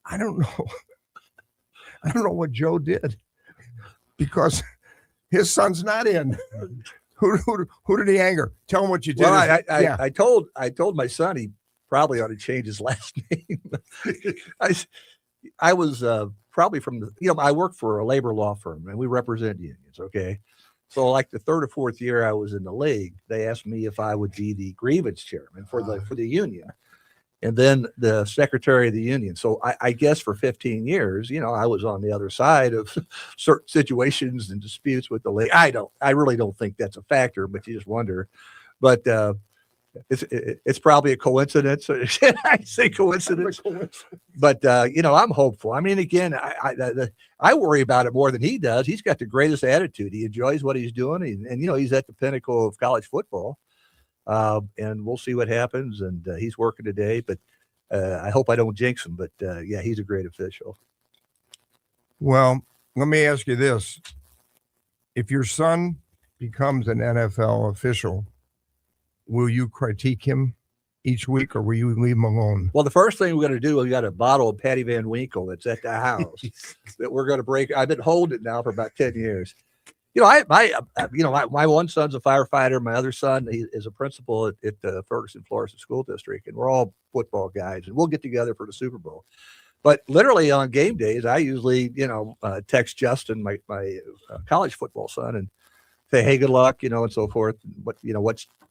I don't know what Joe did, because his son's not in. Who did he anger? Tell him what you did. Well, I told my son he probably ought to change his last name. I was probably from I work for a labor law firm and we represent unions. Okay. So like the 3rd or 4th year I was in the league, they asked me if I would be the grievance chairman for the union, and then the secretary of the union. So I guess for 15 years, I was on the other side of certain situations and disputes with the league. I really don't think that's a factor, but you just wonder. But it's probably a coincidence. I say coincidence, but I'm hopeful. I mean, again, I worry about it more than he does. He's got the greatest attitude. He enjoys what he's doing, and he's at the pinnacle of college football. And we'll see what happens. And he's working today, but I hope I don't jinx him. But he's a great official. Well, let me ask you this. If your son becomes an NFL official, will you critique him each week or will you leave him alone? Well, the first thing we're going to do, we got a bottle of Patty Van Winkle that's at the house that we're going to break. I've been holding it now for about 10 years. You know, my one son's a firefighter. My other son, he is a principal at the Ferguson, Florissant School District, and we're all football guys, and we'll get together for the Super Bowl. But literally on game days, I usually, text Justin, my college football son, and say, "Hey, good luck," and so forth. What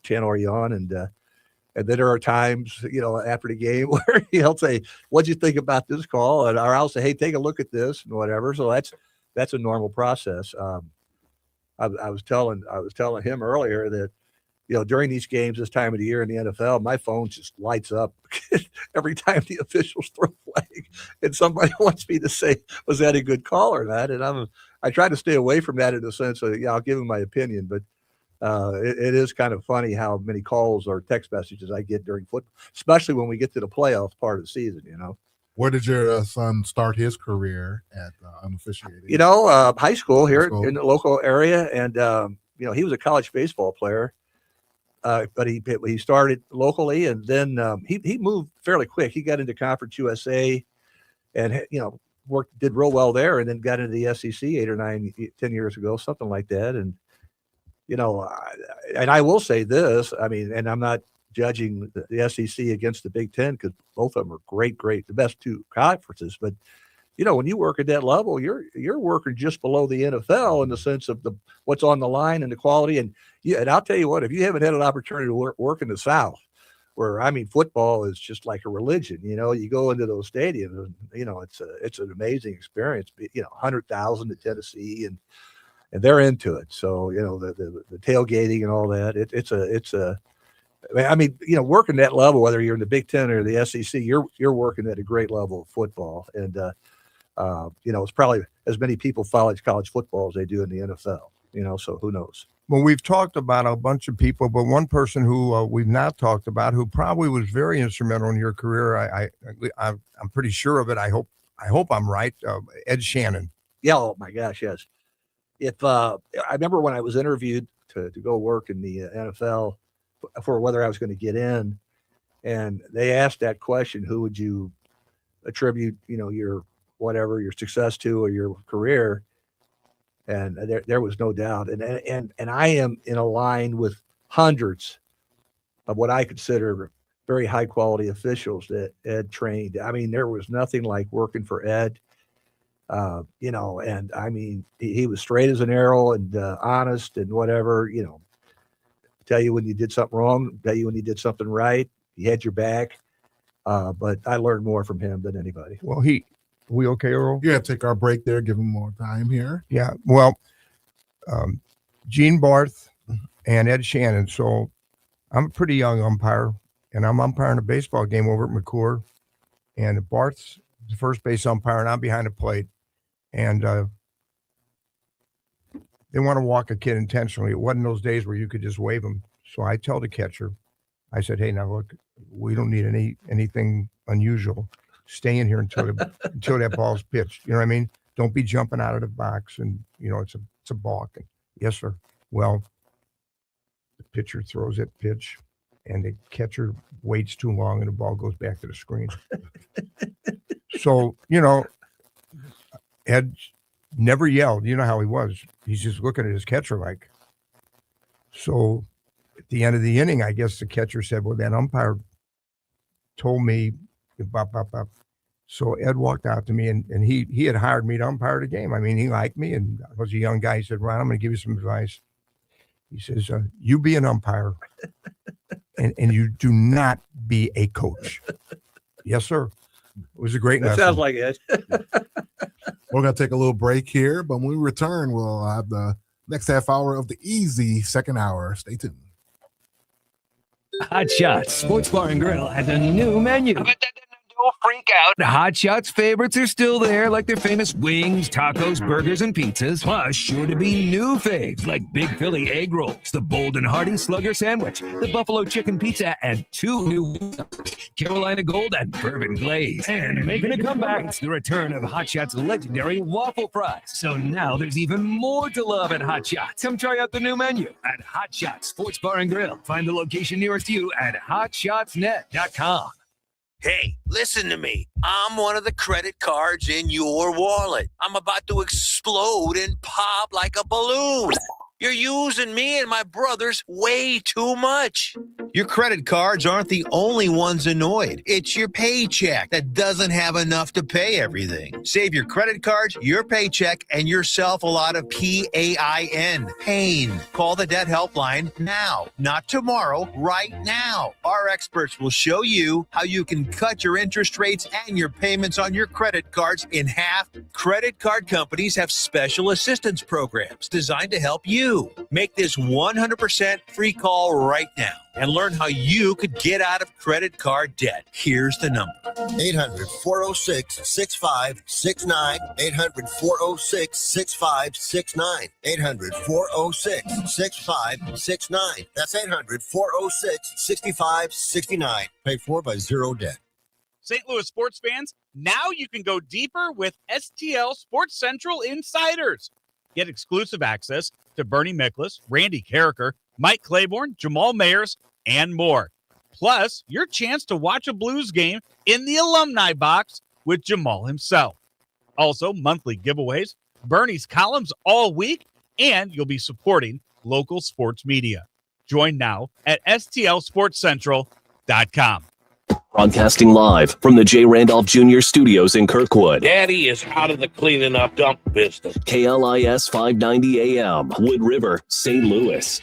channel are you on? And then there are times, after the game where he'll say, "What'd you think about this call?" And or I'll say, "Hey, take a look at this," and whatever. So that's a normal process. I was telling him earlier that, during these games this time of the year in the NFL, my phone just lights up every time the officials throw a flag, and somebody wants me to say, "Was that a good call or not?" And I try to stay away from that in the sense of, I'll give him my opinion, but it is kind of funny how many calls or text messages I get during football, especially when we get to the playoff part of the season. Where did your son start his career at unofficiated? High school here in the local area, and he was a college baseball player. But he started locally, and then he moved fairly quick. He got into Conference USA, and did real well there, and then got into the SEC 8 or 9, 10 years ago, something like that. And and I will say this, and I'm not judging the SEC against the Big Ten because both of them are great, the best two conferences. But when you work at that level, you're working just below the NFL in the sense of what's on the line and the quality. And I'll tell you what, if you haven't had an opportunity to work in the South, where football is just like a religion. You go into those stadiums, and it's an amazing experience. 100,000 to Tennessee, and they're into it. So the tailgating and all that. Working that level, whether you're in the Big Ten or the SEC, you're working at a great level of football. And it's probably as many people follow college football as they do in the NFL. So who knows? Well, we've talked about a bunch of people, but one person who we've not talked about, who probably was very instrumental in your career, I'm pretty sure of it. I hope I'm right. Ed Shannon. Yeah. Oh my gosh. Yes. If I remember when I was interviewed to go work in the NFL for whether I was going to get in, and they asked that question, who would you attribute, your success to or your career? And there was no doubt. And I am in a line with hundreds of what I consider very high quality officials that Ed trained. There was nothing like working for Ed. And he was straight as an arrow and honest and whatever, tell you when you did something wrong, tell you when you did something right. He had your back. But I learned more from him than anybody. Well, we okay, Earl? Yeah, take our break there, give him more time here. Yeah, well, Gene Barth and Ed Shannon. So I'm a pretty young umpire, and I'm umpiring a baseball game over at McCourt, and Barth's the first base umpire, and I'm behind the plate. And they want to walk a kid intentionally. It wasn't those days where you could just wave him. So I tell the catcher, I said, "Hey, now look, we don't need anything unusual. Stay in here until that ball's pitched. You know what I mean? Don't be jumping out of the box, and it's a balk." And, "Yes, sir." Well, the pitcher throws that pitch, and the catcher waits too long, and the ball goes back to the screen. So Ed never yelled. You know how he was. He's just looking at his catcher like. So at the end of the inning, I guess the catcher said, "Well, that umpire told me." So Ed walked out to me, and he had hired me to umpire the game. He liked me, and I was a young guy. He said, "Ron, I'm going to give you some advice." He says, "You be an umpire, and you do not be a coach." Yes, sir. It was a great lesson. Sounds like it. We're going to take a little break here, but when we return, we'll have the next half hour of the easy second hour. Stay tuned. Hot Shots Sports Bar and Grill has a new menu. freak out. The Hot Shots favorites are still there, like their famous wings, tacos, burgers, and pizzas. Plus, sure to be new faves like Big Philly egg rolls, the Bold and Hearty Slugger sandwich, the Buffalo Chicken Pizza, and 2 new Carolina Gold and Bourbon Glaze. And making a comeback, it's the return of Hot Shots' legendary waffle fries. So now there's even more to love at Hot Shots. Come try out the new menu at Hot Shots Sports Bar and Grill. Find the location nearest you at hotshotsnet.com. Hey, listen to me. I'm one of the credit cards in your wallet. I'm about to explode and pop like a balloon. You're using me and my brothers way too much. Your credit cards aren't the only ones annoyed. It's your paycheck that doesn't have enough to pay everything. Save your credit cards, your paycheck, and yourself a lot of PAIN. Pain. Call the debt helpline now, not tomorrow, right now. Our experts will show you how you can cut your interest rates and your payments on your credit cards in half. Credit card companies have special assistance programs designed to help you. Make this 100% free call right now and learn how you could get out of credit card debt. Here's the number. 800-406-6569. 800-406-6569. 800-406-6569. That's 800-406-6569. Paid for by Zero Debt. St. Louis sports fans, now you can go deeper with STL Sports Central Insiders. Get exclusive access to Bernie Miklasz, Randy Carricker, Mike Claiborne, Jamal Mayers, and more. Plus, your chance to watch a Blues game in the alumni box with Jamal himself. Also, monthly giveaways, Bernie's columns all week, and you'll be supporting local sports media. Join now at stlsportscentral.com. Broadcasting live from the J. Randolph Jr. Studios in Kirkwood. Daddy is out of the cleaning up dump business. KLIS 590 AM, Wood River, St. Louis.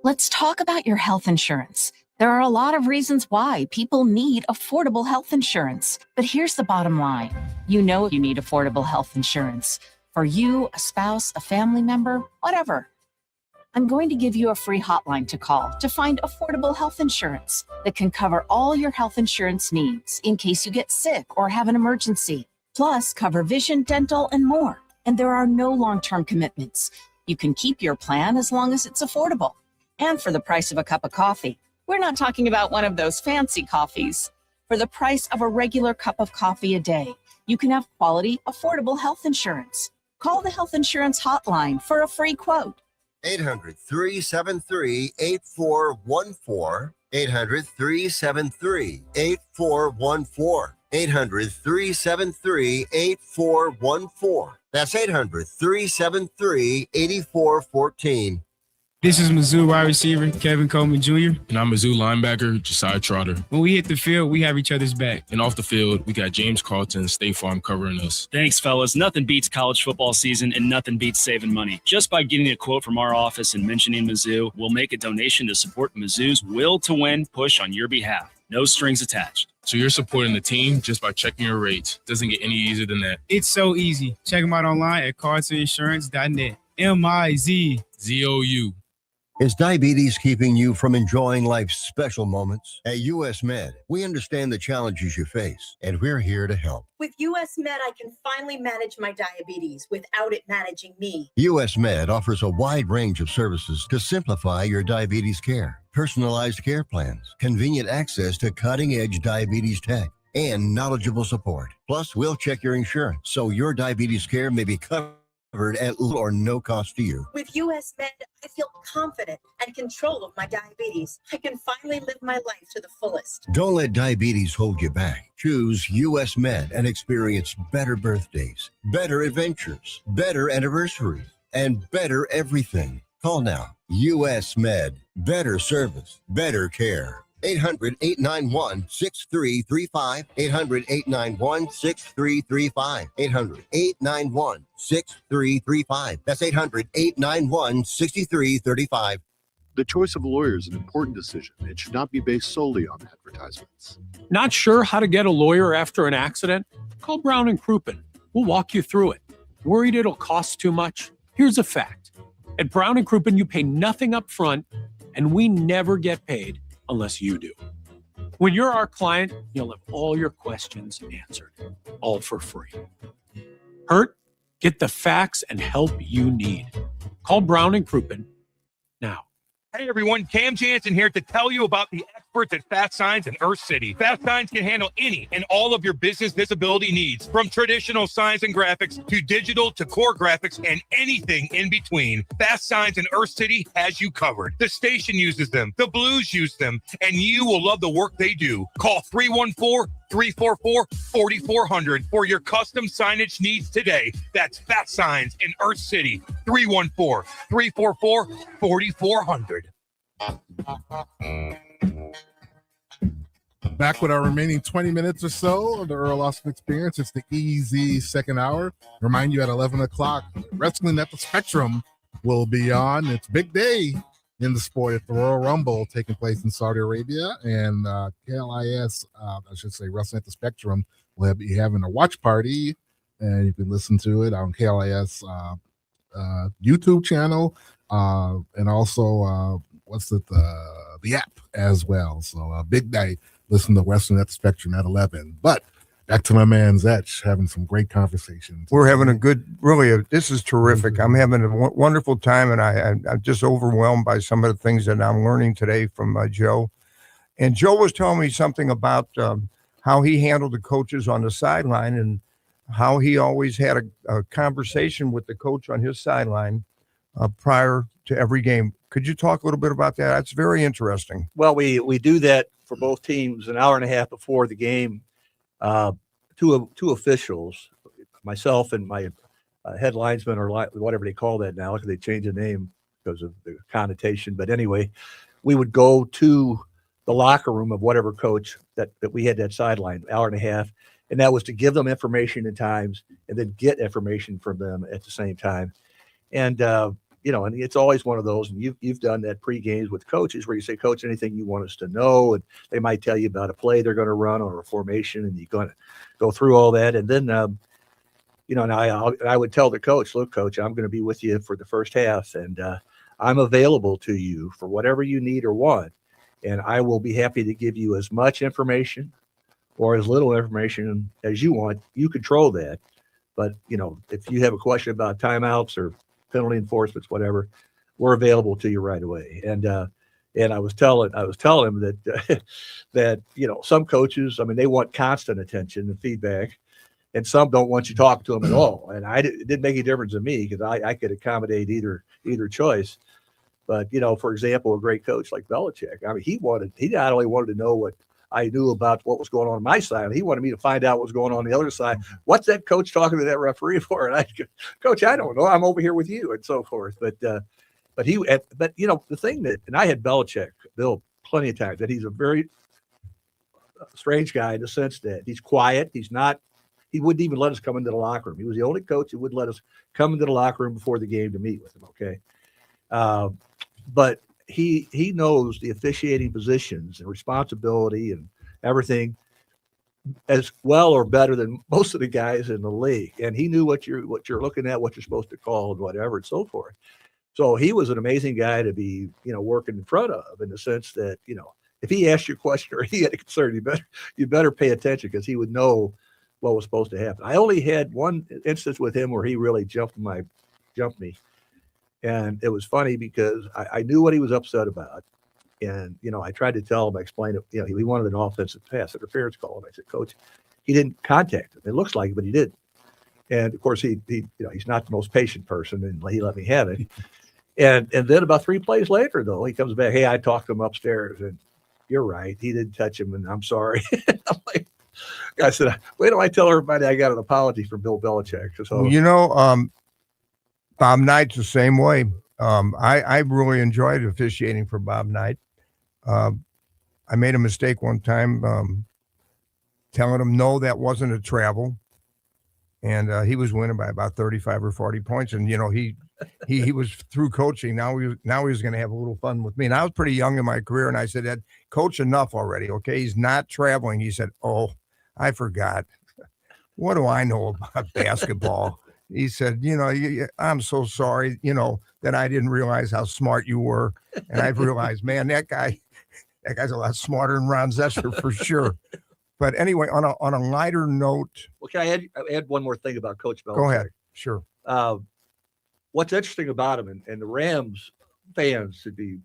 Let's talk about your health insurance. There are a lot of reasons why people need affordable health insurance. But here's the bottom line. You know you need affordable health insurance. For you, a spouse, a family member, whatever. I'm going to give you a free hotline to call to find affordable health insurance that can cover all your health insurance needs in case you get sick or have an emergency. Plus, cover vision, dental, and more. And there are no long-term commitments. You can keep your plan as long as it's affordable. And for the price of a cup of coffee. We're not talking about one of those fancy coffees. For the price of a regular cup of coffee a day, you can have quality, affordable health insurance. Call the health insurance hotline for a free quote. 800-373-8414. 800-373-8414. 800-373-8414. That's 800-373-8414. This is Mizzou wide receiver Kevin Coleman Jr. And I'm Mizzou linebacker Josiah Trotter. When we hit the field, we have each other's back. And off the field, we got James Carlton, State Farm covering us. Thanks, fellas. Nothing beats college football season and nothing beats saving money. Just by getting a quote from our office and mentioning Mizzou, we'll make a donation to support Mizzou's will to win push on your behalf. No strings attached. So you're supporting the team just by checking your rates. Doesn't get any easier than that. It's so easy. Check them out online at cartoninsurance.net. MIZZOU. Is diabetes keeping you from enjoying life's special moments? At US Med, we understand the challenges you face, and we're here to help. With US Med, I can finally manage my diabetes without it managing me. US Med offers a wide range of services to simplify your diabetes care. Personalized care plans, convenient access to cutting-edge diabetes tech, and knowledgeable support. Plus, we'll check your insurance so your diabetes care may be covered at little or no cost to you. With US Med, I feel confident and control of my diabetes. I can finally live my life to the fullest. Don't let diabetes hold you back. Choose US Med and experience better birthdays, better adventures, better anniversaries, and better everything. Call now. US Med. Better service, better care. 800-891-6335. 800-891-6335. 800-891-6335. That's 800-891-6335. The choice of a lawyer is an important decision. It should not be based solely on advertisements. Not sure how to get a lawyer after an accident? Call Brown and Crouppen. We'll walk you through it. Worried it'll cost too much? Here's a fact. At Brown and Crouppen, you pay nothing up front, and we never get paid unless you do. When you're our client, you'll have all your questions answered, all for free. Hurt? Get the facts and help you need. Call Brown and Crouppen now. Hey everyone, Cam Jansen here to tell you about the experts at Fast Signs in Earth City. Fast Signs can handle any and all of your business visibility needs, from traditional signs and graphics to digital to core graphics and anything in between. Fast Signs in Earth City has you covered. The station uses them, the Blues use them, and you will love the work they do. Call 314-344-4400 for your custom signage needs today. That's Fast Signs in Earth City, 314-344-4400. Back with our remaining 20 minutes or so of the Earl Austin Experience. It's the easy second hour. Remind you at 11 o'clock, Wrestling at the Spectrum will be on. It's big day in the sport at the Royal Rumble taking place in Saudi Arabia. And KLIS, I should say Wrestling at the Spectrum, will be having a watch party. And you can listen to it on KLIS YouTube channel. And also, the app as well. So a big day. Listen to Wrestling at the Spectrum at 11. But back to my man Zetch, having some great conversations. We're having a good, this is terrific. I'm having a wonderful time, and I'm just overwhelmed by some of the things that I'm learning today from Joe. And Joe was telling me something about how he handled the coaches on the sideline and how he always had a conversation with the coach on his sideline prior to every game. Could you talk a little bit about that? That's very interesting. Well, we do that for both teams an hour and a half before the game. Two officials, myself and my head linesman, or whatever they call that now, because they changed the name because of the connotation. But anyway, we would go to the locker room of whatever coach that we had that sideline, hour and a half. And that was to give them information in times and then get information from them at the same time. And, and it's always one of those, and you've done that pre-games with coaches where you say, Coach, anything you want us to know? And they might tell you about a play they're going to run or a formation, and you're going to go through all that. And then, and I would tell the coach, look, Coach, I'm going to be with you for the first half, and I'm available to you for whatever you need or want. And I will be happy to give you as much information or as little information as you want. You control that. But, if you have a question about timeouts or penalty enforcements, whatever, we're available to you right away. And I was telling him that that some coaches, they want constant attention and feedback, and some don't want you talking to them at all. And it didn't make any difference to me because I could accommodate either choice. But for example, a great coach like Belichick, he not only wanted to know what I knew about what was going on my side, he wanted me to find out what was going on the other side. What's that coach talking to that referee for? And I go, Coach, I don't know. I'm over here with you, and so forth. But the thing that, and I had Belichick, Bill, plenty of times, that he's a very strange guy in the sense that he's quiet. He wouldn't even let us come into the locker room. He was the only coach who would let us come into the locker room before the game to meet with him. Okay. But he knows the officiating positions and responsibility and everything as well or better than most of the guys in the league. And he knew what you're looking at, what you're supposed to call and whatever and so forth. So he was an amazing guy to be, working in front of, in the sense that, if he asked you a question or he had a concern, you better pay attention because he would know what was supposed to happen. I only had one instance with him where he really jumped me. And it was funny because I knew what he was upset about. And, I tried to tell him, I explained it, he wanted an offensive pass interference call. And I said, Coach, he didn't contact him. It looks like it, but he didn't. And of course he's not the most patient person, and he let me have it. And then about 3 plays later, though, he comes back, hey, I talked to him upstairs, and you're right. He didn't touch him, and I'm sorry. I said, wait till I tell everybody I got an apology from Bill Belichick. So, Bob Knight's the same way. I really enjoyed officiating for Bob Knight. I made a mistake one time telling him, no, that wasn't a travel. And he was winning by about 35 or 40 points. And, he was through coaching. Now he was going to have a little fun with me. And I was pretty young in my career. And I said, Ed, coach, enough already. Okay. He's not traveling. He said, oh, I forgot. What do I know about basketball? He said, I'm so sorry, that I didn't realize how smart you were. And I've realized, man, that guy, That guy's a lot smarter than Ron Zesser for sure. But anyway, on a lighter note. Well, can I add one more thing about Coach Belichick? Go ahead. Sure. What's interesting about him, and the Rams fans should be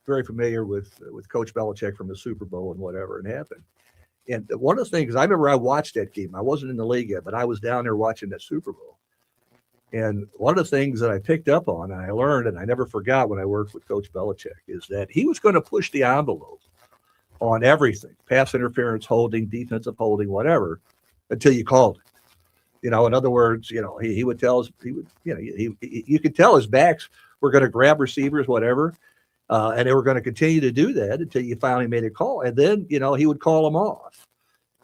very familiar with Coach Belichick from the Super Bowl and whatever had happened. And one of the things, I remember I watched that game. I wasn't in the league yet, but I was down there watching that Super Bowl. And one of the things that I picked up on, and I learned, and I never forgot when I worked with Coach Belichick, is that he was going to push the envelope on everything, pass interference, holding, defensive holding, whatever, until you called it. You know, in other words, you know, he would tell us, you could tell his backs were going to grab receivers, whatever, and they were going to continue to do that until you finally made a call. And then, you know, he would call them off.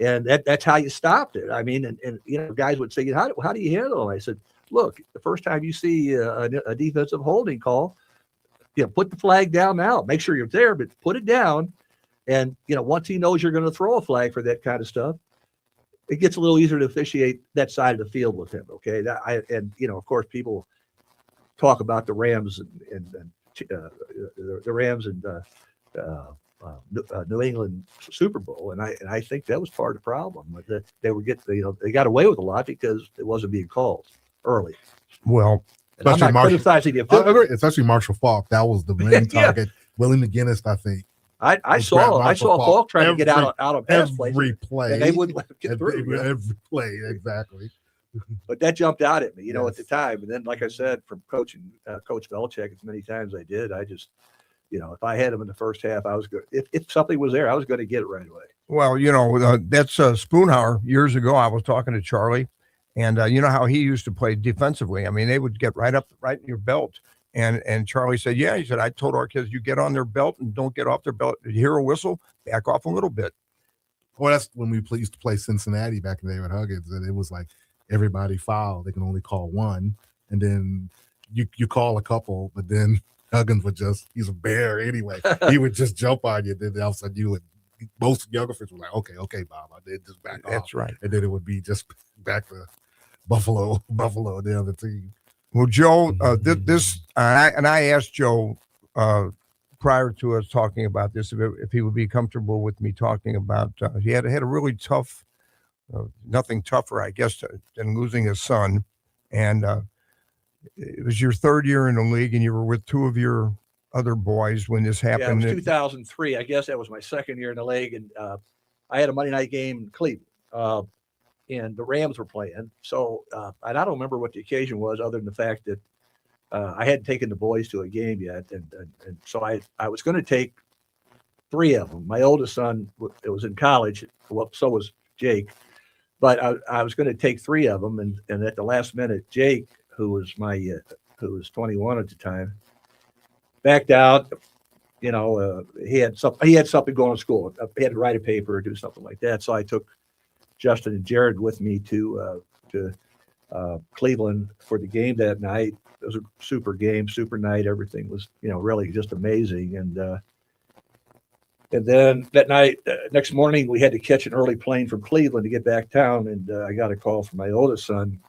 And that's how you stopped it. I mean, and you know, guys would say, how do you handle it? I said, look, the first time you see a defensive holding call, you know, put the flag down now. Make sure you're there, but put it down. And, you know, once he knows you're going to throw a flag for that kind of stuff, it gets a little easier to officiate that side of the field with him. Okay. And, you know, of course, people talk about the Rams and the Rams and New England Super Bowl. And I think that was part of the problem. They got away with a lot because it wasn't being called early. Well, I'm not criticizing the officials. Especially Marshall Falk. That was the main target. Willie McGinnis, I think. I saw Falk trying to get out of pass plays. Every play. And they wouldn't let him get through. Every play, exactly. But that jumped out at me, you know, at the time. And then, like I said, from coaching Coach Belichick as many times as I did, I just, you know, if I had him in the first half, I was good. If something was there, I was going to get it right away. Well, you know, that's Spoonhour. Years ago, I was talking to Charlie, and you know how he used to play defensively. I mean, they would get right in your belt. And Charlie said, yeah, he said, I told our kids, you get on their belt and don't get off their belt. You hear a whistle, back off a little bit. Well, that's when we used to play Cincinnati back in the day with Huggins, and it was like everybody fouled. They can only call one, and then you call a couple, but then Huggins would he's a bear anyway. He would just jump on you. Then all of a sudden most younger friends were like, okay, Bob, I did just back off. That's right. And then it would be just back to Buffalo, the other team. Well, Joe, I asked Joe prior to us talking about this if he would be comfortable with me talking about. He had a really tough, nothing tougher, I guess, than losing his son, and it was your third year in the league, and you were with two of your other boys when this happened. Yeah, it was 2003. I guess that was my second year in the league, and I had a Monday night game in Cleveland. And the Rams were playing. So, and I don't remember what the occasion was other than the fact that I hadn't taken the boys to a game yet. And so I was going to take three of them. My oldest son, it was in college. Well, so was Jake. But I was going to take three of them. And at the last minute, Jake, who was 21 at the time, backed out. You know, he had something going to school. He had to write a paper or do something like that. So I took Justin and Jared with me to Cleveland for the game that night. It was a super game, super night. Everything was, you know, really just amazing. And then that night, next morning, we had to catch an early plane from Cleveland to get back town. And I got a call from my oldest son,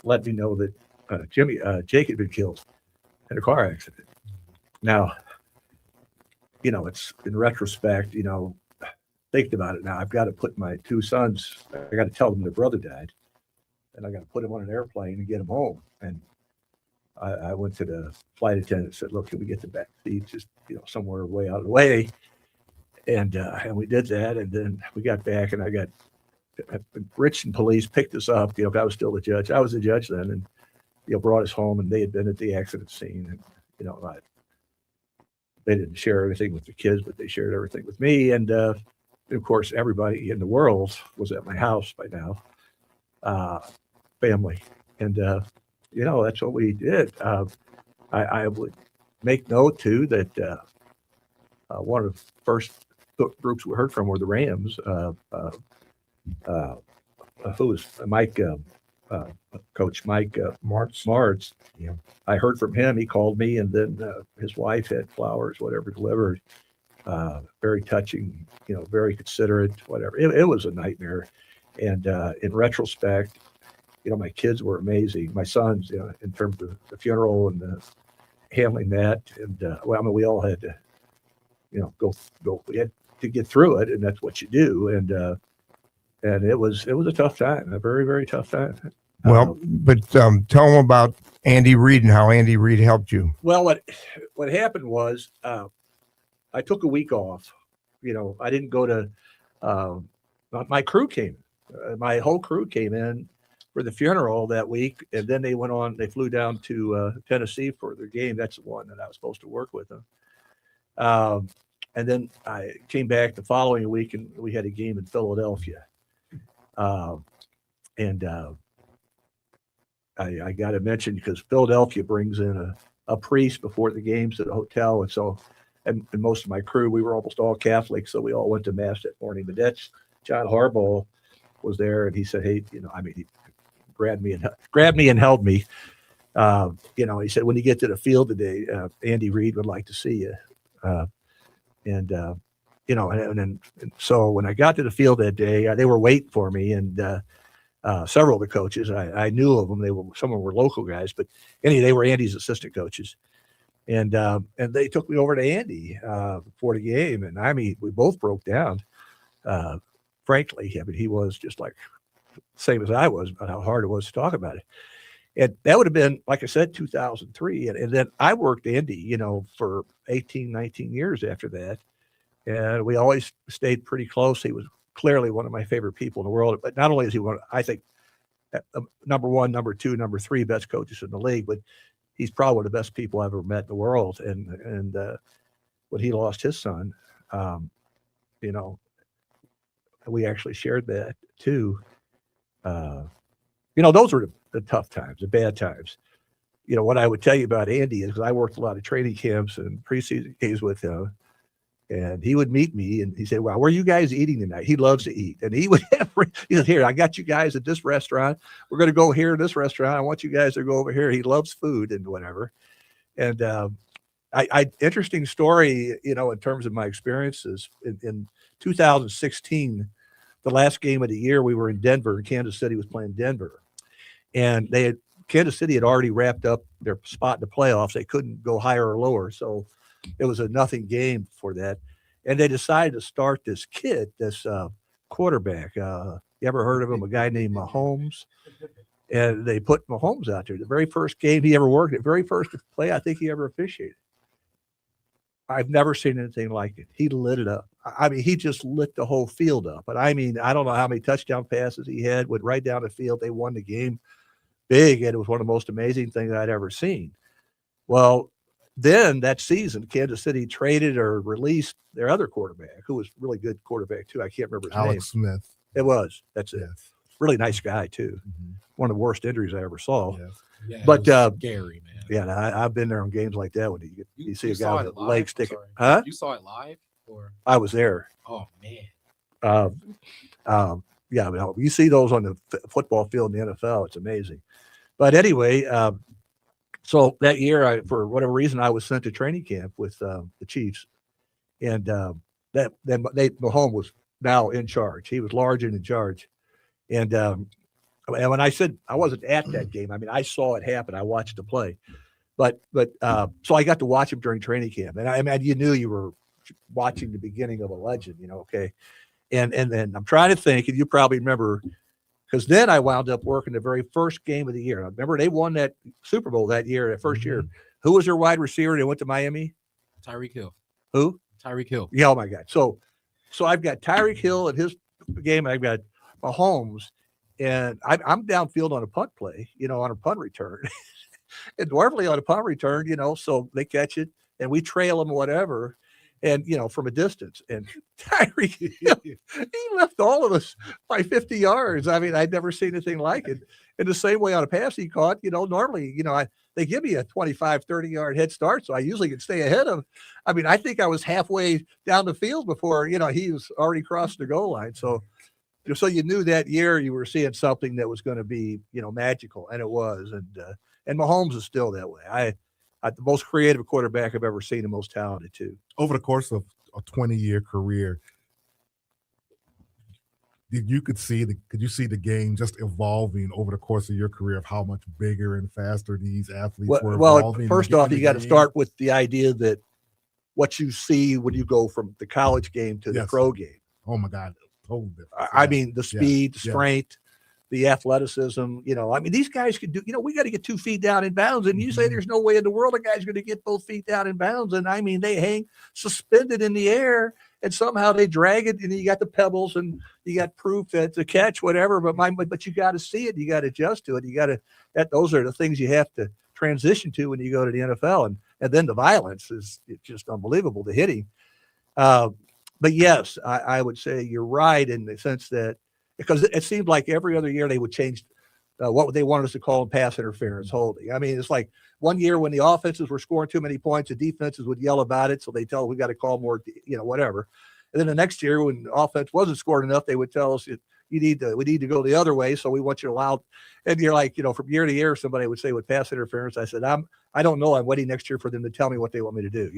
let me know that Jake had been killed in a car accident. Now, you know, it's in retrospect, you know, thinking about it now, I've got to put my two sons, I got to tell them their brother died, and I got to put them on an airplane and get them home. And I went to the flight attendant and said, look, can we get the back seat just, you know, somewhere way out of the way? And we did that. And then we got back, and Rich and police picked us up. You know, I was still the judge. I was the judge then, and, you know, brought us home, and they had been at the accident scene. And, you know, they didn't share everything with the kids, but they shared everything with me. And, of course, everybody in the world was at my house by now, family. And, you know, that's what we did. I would make note, too, that one of the first groups we heard from were the Rams. Who was Mike, Coach Mike Martz. Yeah. I heard from him. He called me, and then his wife had flowers, whatever, delivered. Very touching, you know, very considerate, whatever. It was a nightmare. And in retrospect, you know, my kids were amazing. My sons, you know, in terms of the funeral and handling that. And well, I mean, we all had to, go. We had to get through it, and that's what you do. And it was a tough time, a very, very tough time. Well, but tell them about Andy Reid and how Andy Reid helped you. Well, what happened was I took a week off. I didn't go to. My crew came. My whole crew came in for the funeral that week, and then they went on. They flew down to Tennessee for their game. That's the one that I was supposed to work with them. And then I came back the following week, and we had a game in Philadelphia. I got to mention, because Philadelphia brings in a priest before the games at the hotel, and so and most of my crew, we were almost all Catholic, so we all went to mass that morning. But that's John Harbaugh was there, and he said, "Hey, he grabbed me and held me. He said, when you get to the field today, Andy Reid would like to see you." So when I got to the field that day, they were waiting for me, and several of the coaches, I knew of them. Some of them were local guys, but they were Andy's assistant coaches. And they took me over to Andy before the game, and we both broke down. Frankly, he was just like same as I was about how hard it was to talk about it. And that would have been, like I said, 2003. And then I worked Andy, for 18, 19 years after that. And we always stayed pretty close. He was clearly one of my favorite people in the world. But not only is he one, I think, number one, number two, number three best coaches in the league, but he's probably one of the best people I've ever met in the world. And when he lost his son, we actually shared that too. Those were the tough times, the bad times. What I would tell you about Andy is, because I worked a lot of training camps and preseason games with him, and he would meet me and he said, "Well, where are you guys eating tonight?" He loves to eat. And he would he said, "Here, I got you guys at this restaurant. We're going to go here in this restaurant. I want you guys to go over here." He loves food and whatever. And interesting story, in terms of my experiences in 2016, the last game of the year, we were in Denver, and Kansas City was playing Denver. And Kansas City had already wrapped up their spot in the playoffs. They couldn't go higher or lower. So it was a nothing game for that. And they decided to start this kid, this quarterback. You ever heard of him? A guy named Mahomes. And they put Mahomes out there. The very first game he ever worked, the very first play I think he ever officiated. I've never seen anything like it. He lit it up. He just lit the whole field up. But I don't know how many touchdown passes he had, went right down the field. They won the game big, and it was one of the most amazing things I'd ever seen. Well, then that season, Kansas City traded or released their other quarterback, who was a really good quarterback too. I can't remember his name. Alex Smith. It was. That's it. Yes. Really nice guy too. Mm-hmm. One of the worst injuries I ever saw. Yes. Yeah, But scary, man. yeah, I've been there on games like that when you see a guy with a live? leg sticking. Sorry. Huh? You saw it live, or I was there. oh man, Yeah, you see those on the football field in the NFL. It's amazing. But anyway, so that year, for whatever reason, I was sent to training camp with the Chiefs, and Mahomes was now in charge. He was large and in charge, and when I said I wasn't at that game, I saw it happen. I watched the play, but so I got to watch him during training camp, and you knew you were watching the beginning of a legend, okay. And then I'm trying to think, and you probably remember, because then I wound up working the very first game of the year. Remember, they won that Super Bowl that year, that first year. Who was their wide receiver? They went to Miami. Tyreek Hill. Who? Tyreek Hill. Yeah, oh my God. So I've got Tyreek Hill at his game. I've got Mahomes, and I'm downfield on a punt play, on a punt return, and dwarfly on a punt return, so they catch it, and we trail them, whatever. And, from a distance, and Tyreek, he left all of us by 50 yards. I'd never seen anything like it. In the same way on a pass he caught, normally, they give me a 25, 30-yard head start, so I usually can stay ahead of. I think I was halfway down the field before, he was already crossed the goal line. So you knew that year you were seeing something that was going to be, magical, and it was. And Mahomes is still that way. The most creative quarterback I've ever seen, and most talented too. Over the course of a 20-year career, could you see the game just evolving over the course of your career of how much bigger and faster these athletes were Well, evolving? first off, you got to start with the idea that what you see when you go from the college game to the pro game. Oh my God, totally different. I mean, the speed, the strength, the athleticism. I mean, these guys can do. We got to get 2 feet down in bounds, and you say there's no way in the world a guy's going to get both feet down in bounds, and I mean, they hang suspended in the air, and somehow they drag it, and you got the pebbles, and you got proof that to catch whatever. But you got to see it, you got to adjust to it, you got to. Those are the things you have to transition to when you go to the NFL, and then the violence is just unbelievable. The hitting. But yes, I would say you're right in the sense that because it seemed like every other year they would change what they wanted us to call pass interference holding. I mean, it's like one year when the offenses were scoring too many points, the defenses would yell about it. So they tell we got to call more, whatever. And then the next year when the offense wasn't scoring enough, they would tell us we need to go the other way. So we want you to allow, and you're like, from year to year, somebody would say with pass interference. I said, I don't know. I'm waiting next year for them to tell me what they want me to do,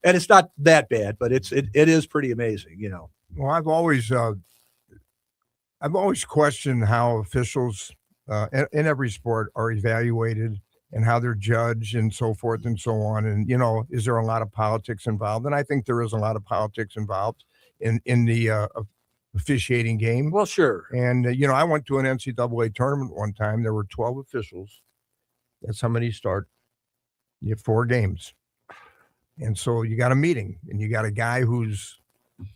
and it's not that bad, but it is pretty amazing, Well, I've always questioned how officials in every sport are evaluated and how they're judged and so forth and so on. And, is there a lot of politics involved? And I think there is a lot of politics involved in the officiating game. Well, sure. And, I went to an NCAA tournament one time. There were 12 officials. That's how many start. You have 4 games. And so you got a meeting and you got a guy who's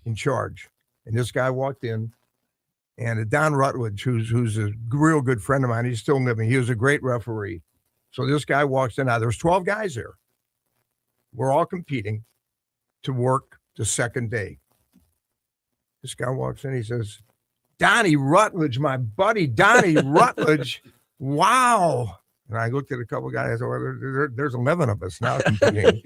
in charge. And this guy walked in, and Don Rutledge, who's a real good friend of mine, he's still living. He was a great referee. So this guy walks in. Now there's 12 guys there. We're all competing to work the second day. This guy walks in. He says, "Donnie Rutledge, my buddy, Donnie Rutledge. Wow." And I looked at a couple of guys. I said, well, there's 11 of us now competing.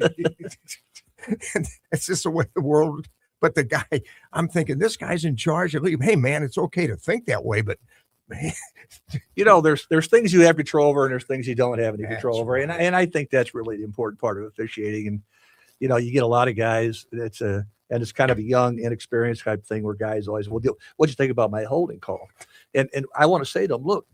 It's just the way the world. But the guy, I'm thinking, this guy's in charge. Hey, man, it's okay to think that way, but man. There's things you have control over, and there's things you don't have any control over, and I think that's really the important part of officiating. And you get a lot of guys. And it's kind of a young, inexperienced type thing where guys always will do. What'd you think about my holding call? And I want to say to them, look.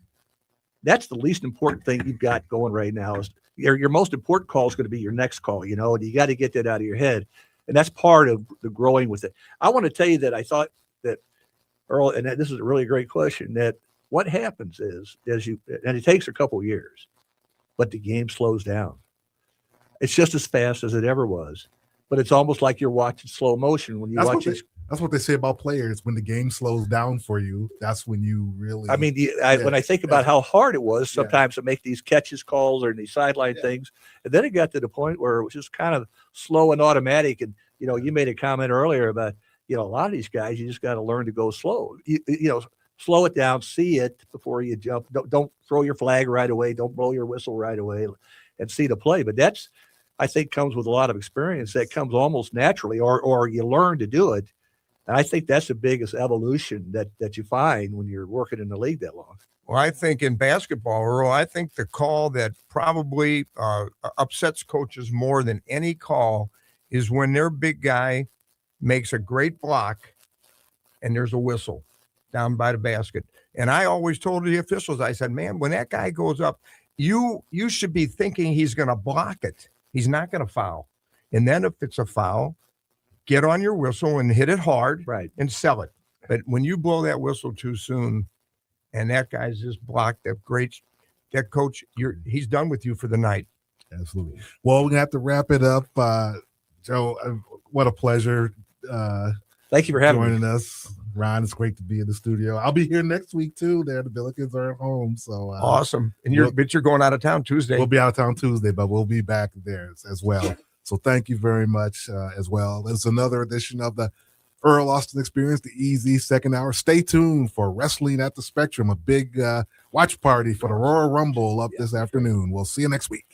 That's the least important thing you've got going right now. Is your most important call is going to be your next call, and you got to get that out of your head. And that's part of the growing with it. I want to tell you that I thought that Earl, and this is a really great question, that what happens is and it takes a couple of years, but the game slows down. It's just as fast as it ever was, but it's almost like you're watching slow motion when you watch it. That's what they say about players. When the game slows down for you, that's when you really. I mean, when I think about how hard it was sometimes to make these catches calls or these sideline things, and then it got to the point where it was just kind of slow and automatic. And you made a comment earlier about a lot of these guys, you just got to learn to go slow. Slow it down, see it before you jump. Don't throw your flag right away. Don't blow your whistle right away, and see the play. But that's, I think, comes with a lot of experience. That comes almost naturally, or you learn to do it. And I think that's the biggest evolution that you find when you're working in the league that long. Well, I think in basketball, Earl, I think the call that probably upsets coaches more than any call is when their big guy makes a great block and there's a whistle down by the basket. And I always told the officials, I said, man, when that guy goes up, you should be thinking he's going to block it. He's not going to foul. And then if it's a foul, get on your whistle and hit it hard, and sell it. But when you blow that whistle too soon, and that guy's just blocked, that coach, he's done with you for the night. Absolutely. Well, we're gonna have to wrap it up. Joe, what a pleasure. Thank you for having joining us. Ron, it's great to be in the studio. I'll be here next week too. The Billikens are at home, so awesome. And you're going out of town Tuesday. We'll be out of town Tuesday, but we'll be back there as well. So thank you very much as well. There's another edition of the Earl Austin Experience, the Easy Second Hour. Stay tuned for Wrestling at the Spectrum, a big watch party for the Royal Rumble up this afternoon. We'll see you next week.